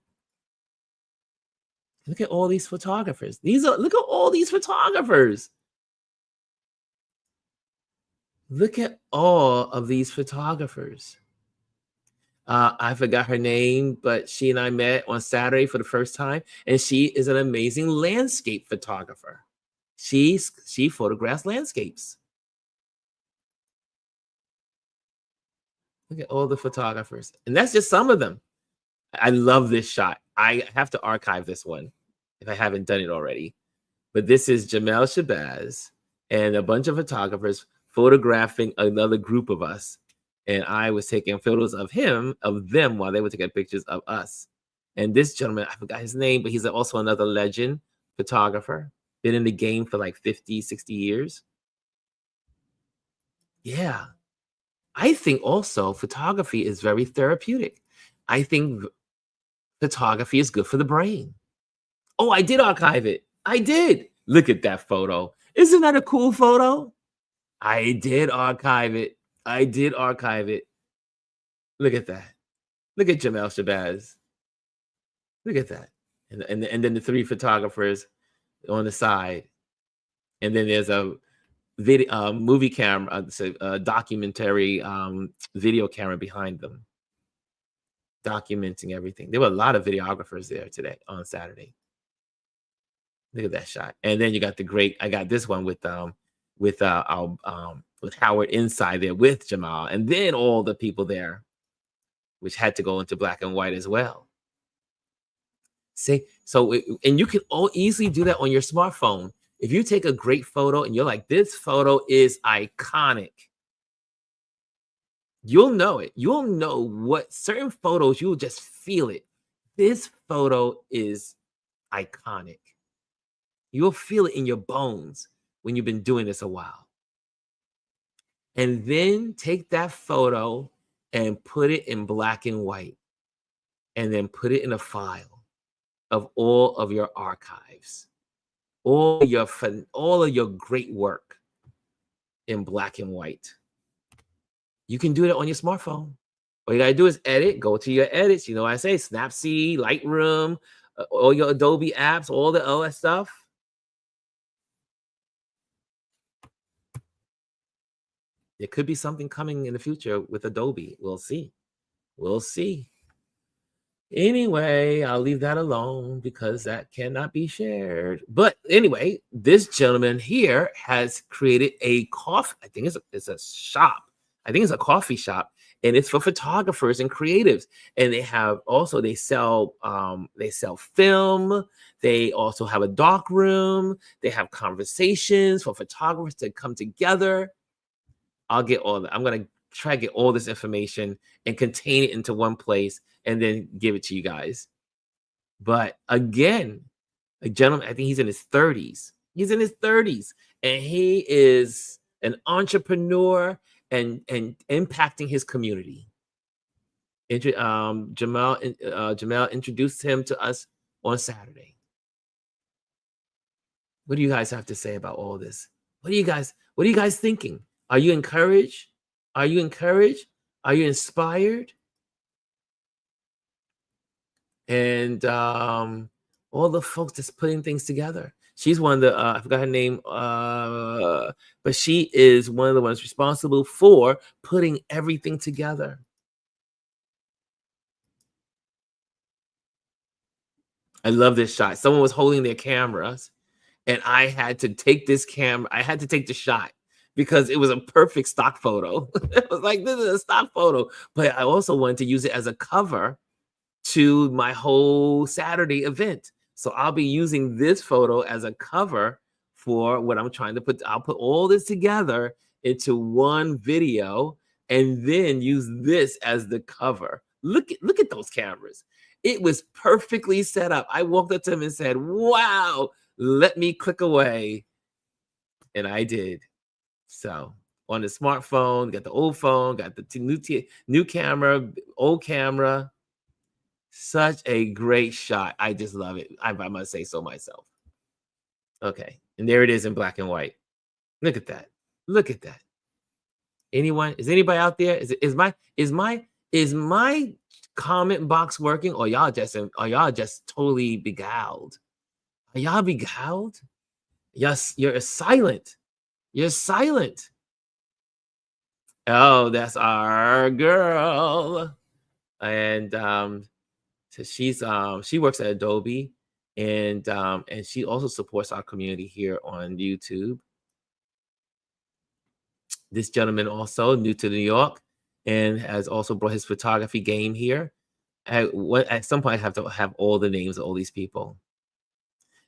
Look at all these photographers. Look at all these photographers. Look at all of these photographers. I forgot her name, but she and I met on Saturday for the first time, and she is an amazing landscape photographer. She photographs landscapes. Look at all the photographers, and that's just some of them. I love this shot. I have to archive this one if I haven't done it already. But this is Jamel Shabazz and a bunch of photographers photographing another group of us. And I was taking photos of them while they were taking pictures of us. And this gentleman, I forgot his name, but he's also another legend photographer. Been in the game for like 50, 60 years. Yeah. I think also photography is very therapeutic. I think photography is good for the brain. Oh, I did archive it. I did. Look at that photo. Isn't that a cool photo? I did archive it. I did archive it. Look at that. Look at Jamel Shabazz. Look at that. And then the three photographers on the side. And then there's a video movie camera, a documentary video camera behind them, documenting everything. There were a lot of videographers there today on Saturday. Look at that shot. And then you got I got this one with Howard inside there with Jamal, and then all the people there, which had to go into black and white as well. And you can easily do that on your smartphone. If you take a great photo and you're like, this photo is iconic, you'll know it. You'll know what certain photos, you'll just feel it. This photo is iconic. You'll feel it in your bones when you've been doing this a while. And then take that photo and put it in black and white, and then put it in a file of all of your archives, all of your great work in black and white. You can do it on your smartphone. All you gotta do is edit, go to your edits. You know what I say? Snapseed, Lightroom, all your Adobe apps, all that stuff. There could be something coming in the future with Adobe. We'll see. We'll see. Anyway, I'll leave that alone because that cannot be shared. But anyway, this gentleman here has created a coffee. I think it's a shop. I think it's a coffee shop. and it's for photographers and creatives. And they have also they sell film. They also have a dark room. They have conversations for photographers to come together. I'll get all that. I'm gonna try to get all this information and contain it into one place and then give it to you guys. But again, a gentleman, I think he's in his 30s. He's in his 30s, and he is an entrepreneur and impacting his community. Jamal introduced him to us on Saturday. What do you guys have to say about all this? What are you guys thinking? Are you encouraged? Are you encouraged? Are you inspired? And all the folks that's putting things together. She's one of the I forgot her name, but she is one of the ones responsible for putting everything together. I love this shot. Someone was holding their cameras, and I had to take this camera. I had to take the shot because it was a perfect stock photo. It was like, this is a stock photo, but I also wanted to use it as a cover to my whole Saturday event. So I'll be using this photo as a cover for what I'm trying to put. I'll put all this together into one video and then use this as the cover. Look at those cameras. It was perfectly set up. I walked up to him and said, wow, let me click away. And I did. So on the smartphone, got the old phone, got the new camera, old camera. Such a great shot. I just love it. I must say so myself. Okay. And there it is in black and white. Look at that. Look at that. Anyone? Is anybody out there? Is my comment box working, or y'all just totally beguiled? Are y'all beguiled? Yes, you're silent. You're silent. Oh, that's our girl. And so she works at Adobe, and she also supports our community here on YouTube. This gentleman also new to New York and has also brought his photography game here. At some point I have to have all the names of all these people.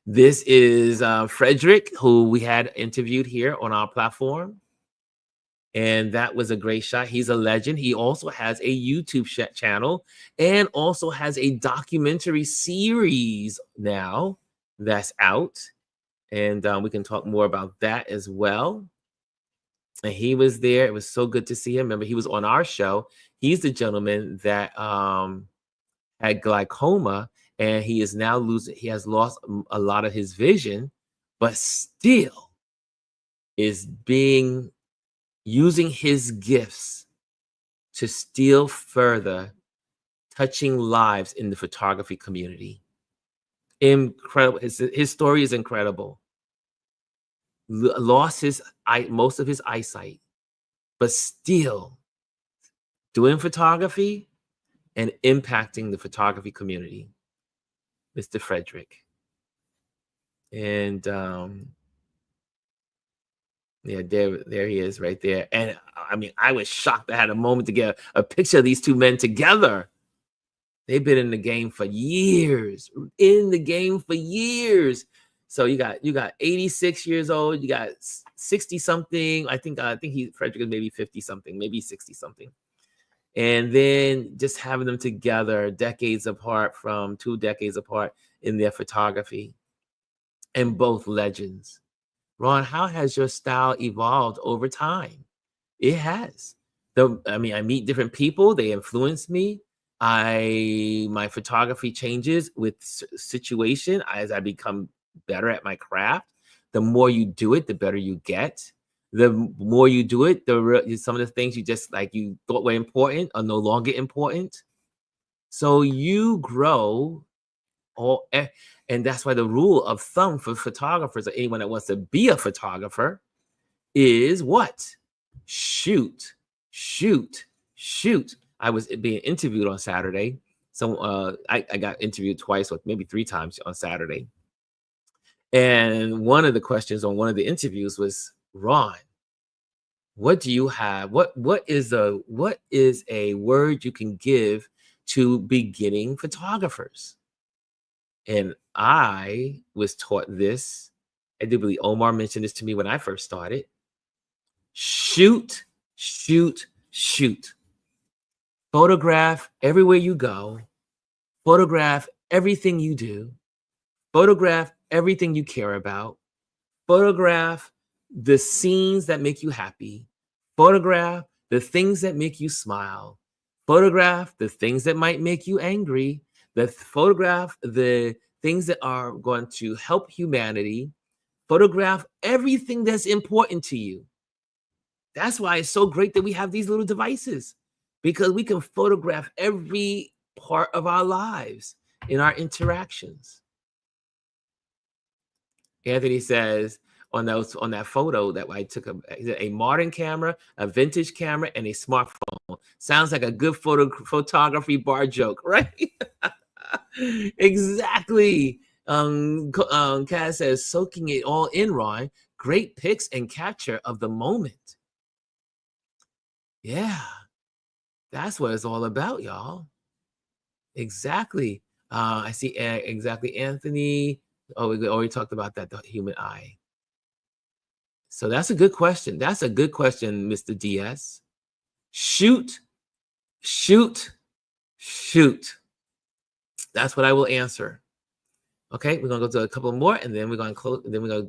This is Frederick, who we had interviewed here on our platform. And that was a great shot. He's a legend. He also has a YouTube channel and also has a documentary series now that's out. And we can talk more about that as well. And he was there. It was so good to see him. Remember, he was on our show. He's the gentleman that had glaucoma, and he is now he has lost a lot of his vision, but still is using his gifts to still further touching lives in the photography community. Incredible. His story is incredible. Lost most of his eyesight, but still doing photography and impacting the photography community. Mr. Frederick. And yeah, there he is right there. And I mean, I was shocked. I had a moment to get a picture of these two men together. They've been in the game for years. So you got 86 years old, you got 60 something. I think Frederick is maybe 50 something, maybe 60 something. And then just having them together, two decades apart in their photography, and both legends. Ron, how has your style evolved over time? It has. I meet different people. They influence me. My photography changes with situation as I become better at my craft. The more you do it, the better you get. The more you do it, some of the things you thought were important are no longer important. So you grow, and that's why the rule of thumb for photographers or anyone that wants to be a photographer is what? Shoot. I was being interviewed on Saturday. So I got interviewed twice, or maybe 3 times on Saturday. And one of the questions on one of the interviews was, Ron, What do you have? What is a word you can give to beginning photographers? And I was taught this. I do believe Omar mentioned this to me when I first started. Shoot, shoot, shoot. Photograph everywhere you go. Photograph everything you do. Photograph everything you care about. Photograph the scenes that make you happy. Photograph the things that make you smile. Photograph the things that might make you angry. Photograph the things that are going to help humanity. Photograph everything that's important to you. That's why it's so great that we have these little devices, because we can photograph every part of our lives in our interactions. Anthony says on that photo that I took, a modern camera, a vintage camera, and a smartphone. Sounds like a good photography bar joke, right? Exactly. Kaz says, soaking it all in, Ron. Great pics and capture of the moment. Yeah, that's what it's all about, y'all. Exactly. I see exactly, Anthony. Oh, we already talked about that, the human eye. So that's a good question. That's a good question, Mr. DS. Shoot, shoot, shoot. That's what I will answer. Okay, we're gonna go to a couple more, and then we're gonna close. And then we're gonna.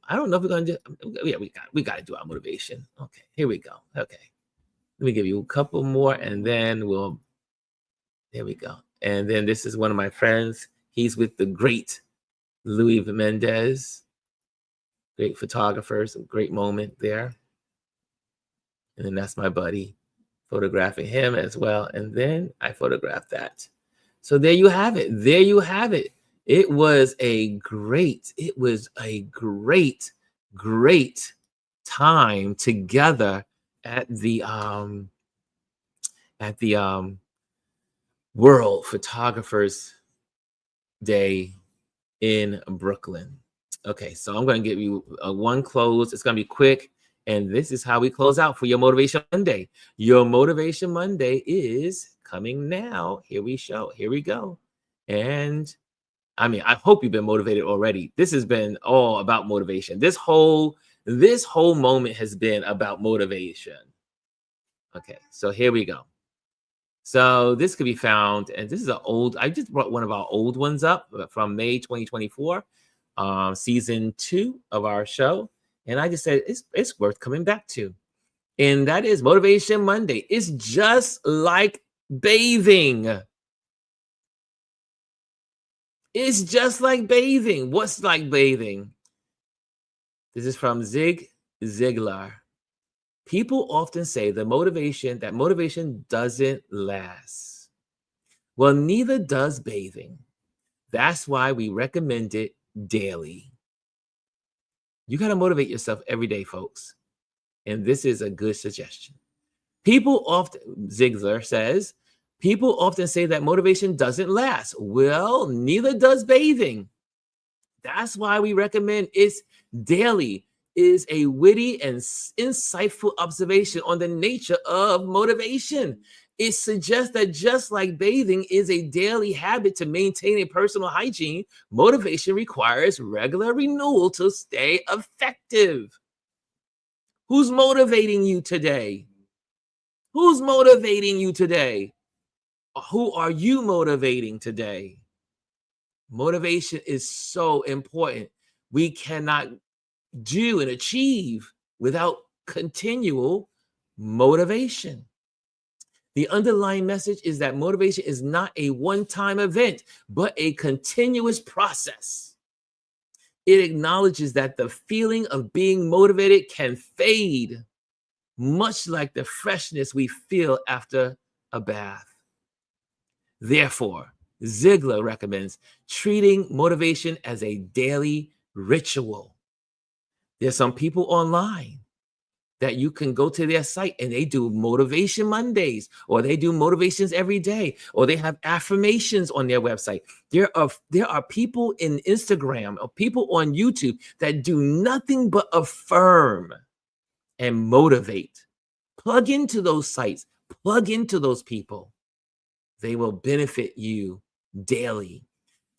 I don't know if we're gonna do. Yeah, we got to do our motivation. Okay, here we go. Okay, let me give you a couple more, and then we'll. There we go. And then this is one of my friends. He's with the great Louis Mendez. Great photographer, some great moment there. And then that's my buddy photographing him as well. And then I photographed that. So there you have it. There you have it. It was a great time together at the World Photographers Day in Brooklyn. Okay, so I'm going to give you one close. It's going to be quick. And this is how we close out for your Motivation Monday. Your Motivation Monday is coming now. Here we go. And I mean, I hope you've been motivated already. This has been all about motivation. This whole moment has been about motivation. Okay, so here we go. So this could be found, and this is I just brought one of our old ones up from May 2024, season 2 of our show. And I just said, it's worth coming back to. And that is Motivation Monday. It's just like bathing. It's just like bathing. What's like bathing? This is from Zig Ziglar. People often say that motivation doesn't last. Well, neither does bathing. That's why we recommend it daily. You got to motivate yourself every day, folks. And this is a good suggestion. Ziegler says, people often say that motivation doesn't last. Well, neither does bathing. That's why we recommend it's daily. Is a witty and insightful observation on the nature of motivation. It suggests that just like bathing is a daily habit to maintain a personal hygiene, motivation requires regular renewal to stay effective. Who's motivating you today? Who's motivating you today? Who are you motivating today? Motivation is so important. We cannot do and achieve without continual motivation. The underlying message is that motivation is not a one-time event, but a continuous process. It acknowledges that the feeling of being motivated can fade, much like the freshness we feel after a bath. Therefore, Ziegler recommends treating motivation as a daily ritual. There's some people online that you can go to their site and they do Motivation Mondays, or they do motivations every day, or they have affirmations on their website. There are people in Instagram or people on YouTube that do nothing but affirm. and motivate. Plug into those sites, plug into those people. They will benefit you daily.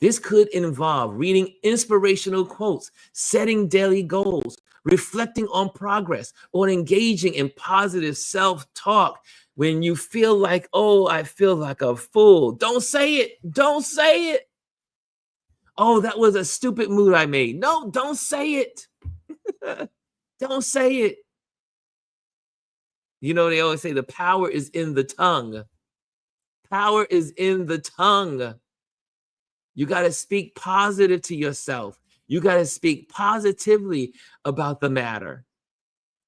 This could involve reading inspirational quotes, setting daily goals, reflecting on progress, or engaging in positive self-talk. When you feel like, oh, I feel like a fool, don't say it. Don't say it. Oh, that was a stupid move I made. No, don't say it. Don't say it. You know, they always say the power is in the tongue. Power is in the tongue. You got to speak positive to yourself. You got to speak positively about the matter.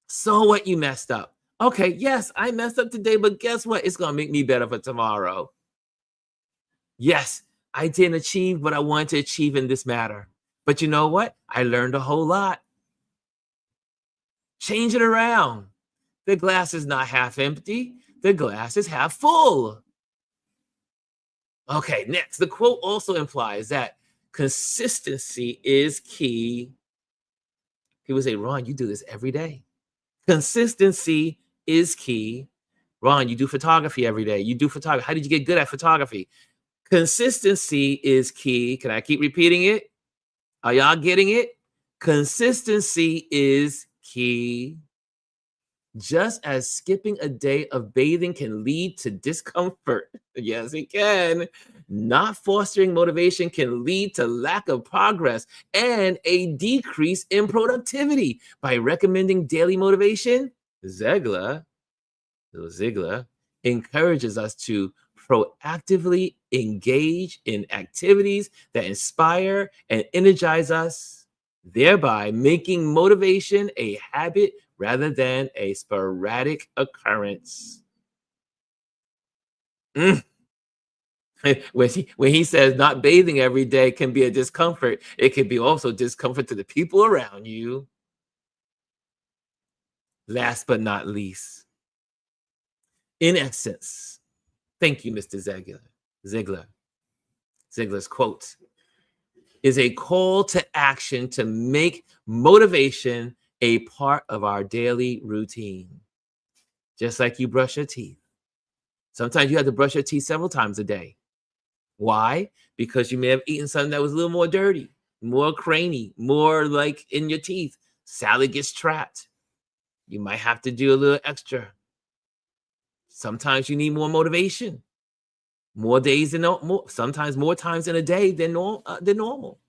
So what, you messed up? Okay, yes, I messed up today, but guess what? It's going to make me better for tomorrow. Yes, I didn't achieve what I wanted to achieve in this matter. But you know what? I learned a whole lot. Change it around. The glass is not half empty. The glass is half full. Okay, next, the quote also implies that consistency is key. People say, Ron, you do this every day. Consistency is key. Ron, you do photography every day. You do photography. How did you get good at photography? Consistency is key. Can I keep repeating it? Are y'all getting it? Consistency is key. Just as skipping a day of bathing can lead to discomfort, yes, it can, not fostering motivation can lead to lack of progress and a decrease in productivity. By recommending daily motivation, Ziegler encourages us to proactively engage in activities that inspire and energize us, thereby making motivation a habit rather than a sporadic occurrence. When he says not bathing every day can be a discomfort, it can be also discomfort to the people around you. Last but not least, in essence, thank you, Mr. Ziegler. Ziegler's quote is a call to action to make motivation a part of our daily routine. Just like you brush your teeth. Sometimes you have to brush your teeth several times a day. Why? Because you may have eaten something that was a little more dirty, more cranny, more like in your teeth. Salad gets trapped. You might have to do a little extra. Sometimes you need more motivation. More days than sometimes more times in a day than normal.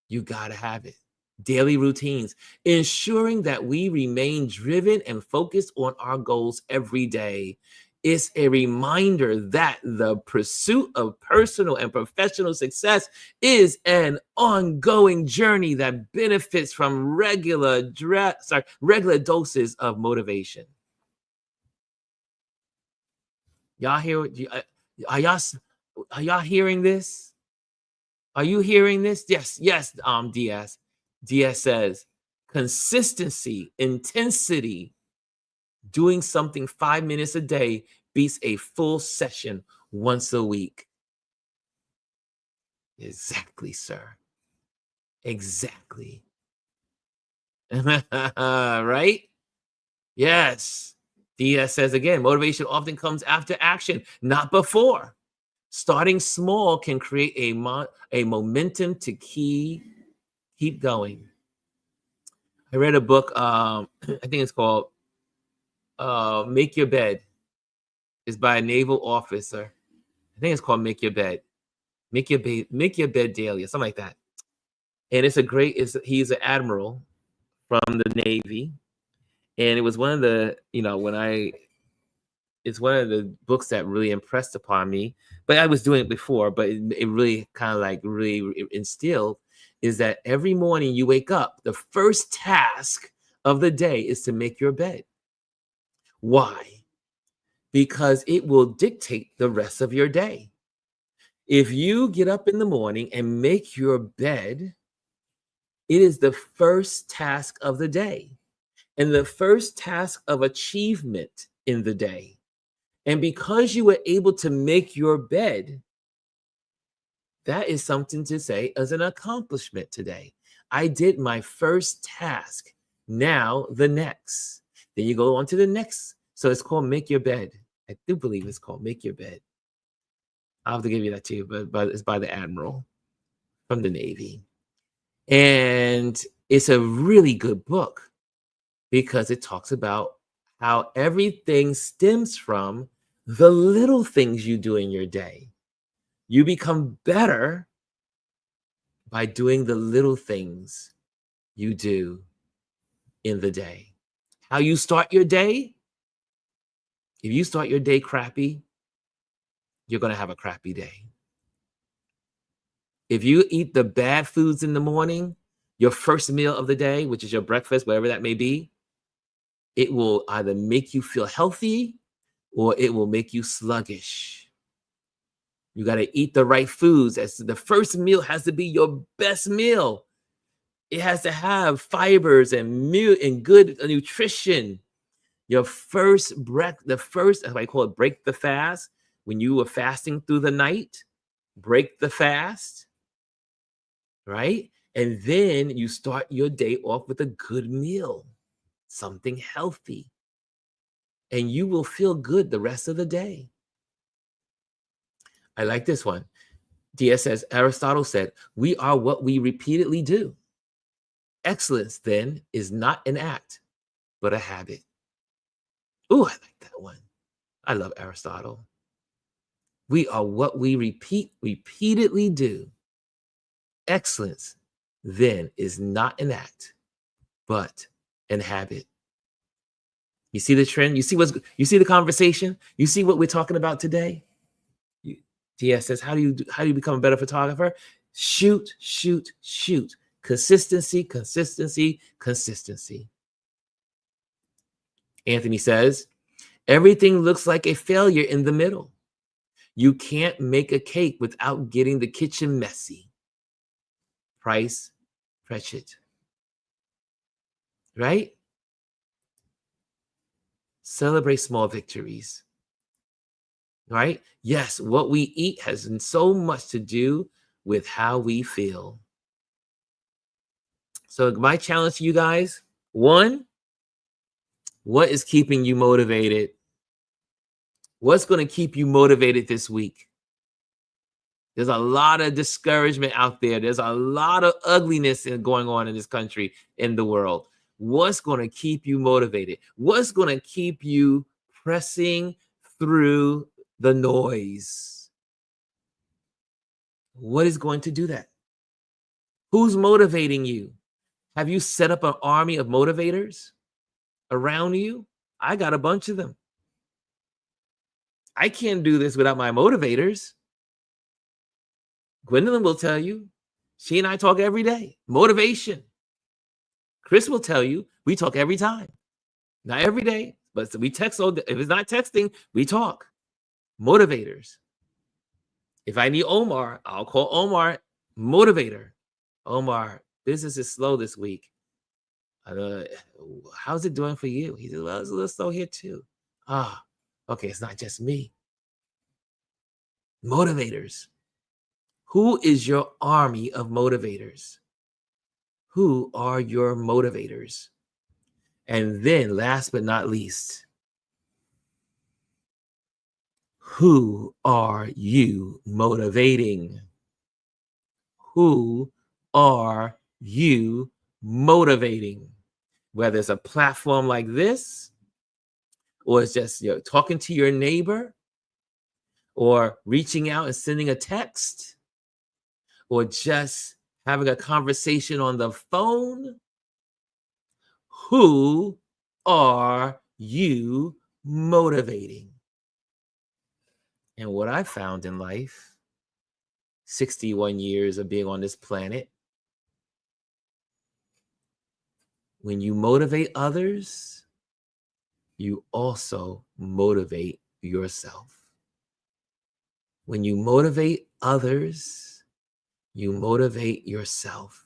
You gotta have it. Daily routines, ensuring that we remain driven and focused on our goals every day. It's a reminder that the pursuit of personal and professional success is an ongoing journey that benefits from regular doses of motivation. Y'all hear? Are y'all hearing this? Are you hearing this? Yes, DS. DS says consistency, intensity, doing something 5 minutes a day beats a full session once a week. Exactly, sir. Exactly. Right? Yes. DS says again, motivation often comes after action, not before. Starting small can create a momentum to keep going. I read a book, I think it's called Make Your Bed. It's by a naval officer. I think it's called Make Your Bed. Make your bed daily, or something like that. And he's an admiral from the Navy. And it was one of the, it's one of the books that really impressed upon me. But I was doing it before, but it really kind of like really instilled is that every morning you wake up, the first task of the day is to make your bed. Why? Because it will dictate the rest of your day. If you get up in the morning and make your bed, it is the first task of the day and the first task of achievement in the day. And because you were able to make your bed, that is something to say as an accomplishment today. I did my first task Now, the next. Then you go on to the next. So it's called Make Your Bed. I do believe it's called Make Your Bed. I'll have to give you that too, but it's by the Admiral from the Navy. And it's a really good book because it talks about how everything stems from the little things you do in your day. You become better by doing the little things you do in the day. How you start your day? If you start your day crappy, you're going to have a crappy day. If you eat the bad foods in the morning, your first meal of the day, which is your breakfast, whatever that may be, it will either make you feel healthy or it will make you sluggish. You got to eat the right foods. As the first meal has to be your best meal. It has to have fibers and good nutrition. Your first as I call it, break the fast. When you were fasting through the night, break the fast, right? And then you start your day off with a good meal, something healthy, and you will feel good the rest of the day. I like this one. DS says, Aristotle said, we are what we repeatedly do. Excellence, then, is not an act, but a habit. Ooh, I like that one. I love Aristotle. We are what we repeatedly do. Excellence, then, is not an act, but an habit. You see the trend? You see the conversation? You see what we're talking about today? DS says, how do you become a better photographer? Shoot, shoot, shoot. Consistency, consistency, consistency. Anthony says, everything looks like a failure in the middle. You can't make a cake without getting the kitchen messy. Price Pratchett. Right? Celebrate small victories. Right? Yes, what we eat has so much to do with how we feel. So my challenge to you guys, one, what is keeping you motivated? What's going to keep you motivated this week? There's a lot of discouragement out there. There's a lot of ugliness going on in this country, in the world. What's going to keep you motivated? What's going to keep you pressing through the noise? What is going to do that? Who's motivating you? Have you set up an army of motivators around you? I got a bunch of them. I can't do this without my motivators. Gwendolyn will tell you. She and I talk every day. Motivation. Chris will tell you. We talk every time. Not every day, but we text all day. If it's not texting, we talk. Motivators. If I need Omar, I'll call Omar. Motivator. Omar, business is slow this week. How's it doing for you? He said, well, it's a little slow here too. Okay, it's not just me. Motivators. Who is your army of motivators? Who are your motivators? And then last but not least, who are you motivating? Who are you motivating? Whether it's a platform like this, or it's just talking to your neighbor, or reaching out and sending a text, or just having a conversation on the phone. Who are you motivating? And what I found in life, 61 years of being on this planet, when you motivate others, you also motivate yourself. When you motivate others, you motivate yourself.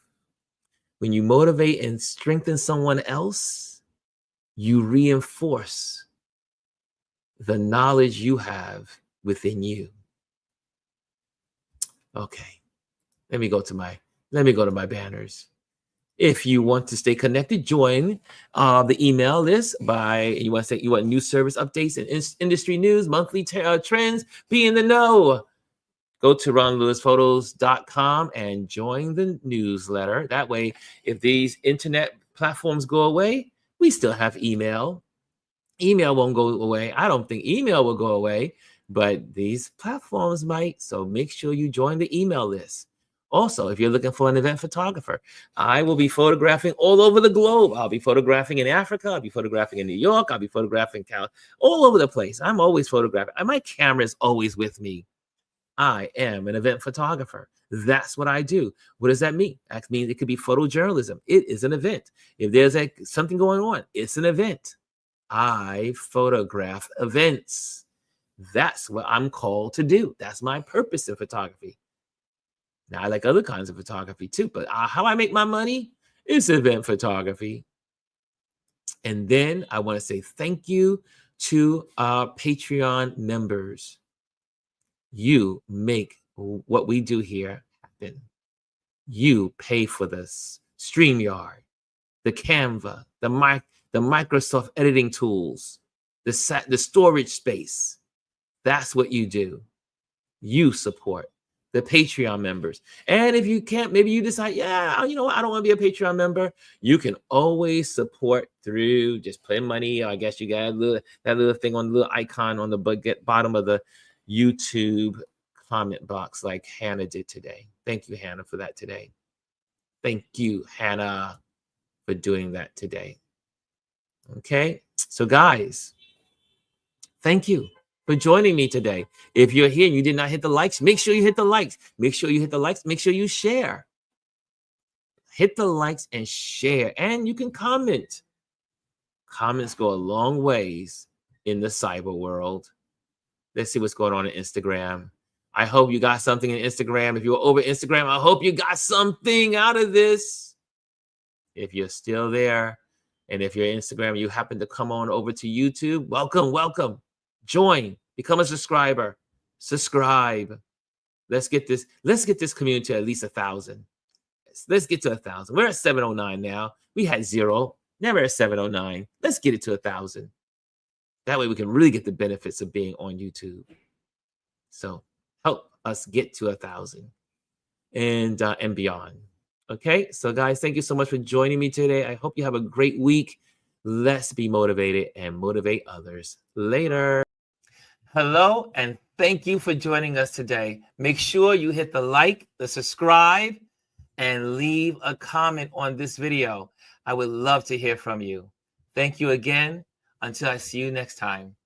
When you motivate and strengthen someone else, you reinforce the knowledge you have within you. Okay, let me go to my banners. If you want to stay connected, join the email list by you want to say you want new service updates and industry news, monthly trends, be in the know. Go to ronlewisphotos.com and join the newsletter. That way, if these internet platforms go away, we still have email. Email won't go away. I don't think email will go away, but these platforms might. So make sure you join the email list. Also, if you're looking for an event photographer, I will be photographing all over the globe. I'll be photographing in Africa. I'll be photographing in New York. I'll be photographing all over the place. I'm always photographing. My camera is always with me. I am an event photographer. That's what I do. What does that mean? That means it could be photojournalism. It is an event. If there's something going on, it's an event. I photograph events. That's what I'm called to do. That's my purpose in photography. Now, I like other kinds of photography too, but how I make my money is event photography. And then I want to say thank you to our Patreon members. You make what we do here happen. You pay for this StreamYard, the Canva, the Microsoft editing tools, the storage space. That's what you do. You support the Patreon members. And if you can't, maybe you decide, yeah, you know what, I don't want to be a Patreon member. You can always support through just putting money. I guess you got that little thing on the little icon on the bottom of the YouTube comment box like Hannah did today. Thank you, Hannah, for that today. Thank you, Hannah, for doing that today. Okay, so guys, thank you for joining me today. If you're here and you did not hit the likes, make sure you hit the likes. Make sure you hit the likes. Make sure you share. Hit the likes and share. And you can comment. Comments go a long ways in the cyber world. Let's see what's going on Instagram. I hope you got something in Instagram. If you're over Instagram, I hope you got something out of this. If you're still there, and if you're Instagram, you happen to come on over to YouTube, welcome, welcome. Join, become a subscriber, subscribe. Let's get this community to at least 1,000. Let's get to 1,000. We're at 709 now. We had 0. Now we're at 709. Let's get it to 1,000. That way we can really get the benefits of being on YouTube. So help us get to 1,000 and beyond. Okay, so guys, thank you so much for joining me today. I hope you have a great week. Let's be motivated and motivate others. Later. Hello, and thank you for joining us today. Make sure you hit the like, the subscribe, and leave a comment on this video. I would love to hear from you. Thank you again. Until I see you next time.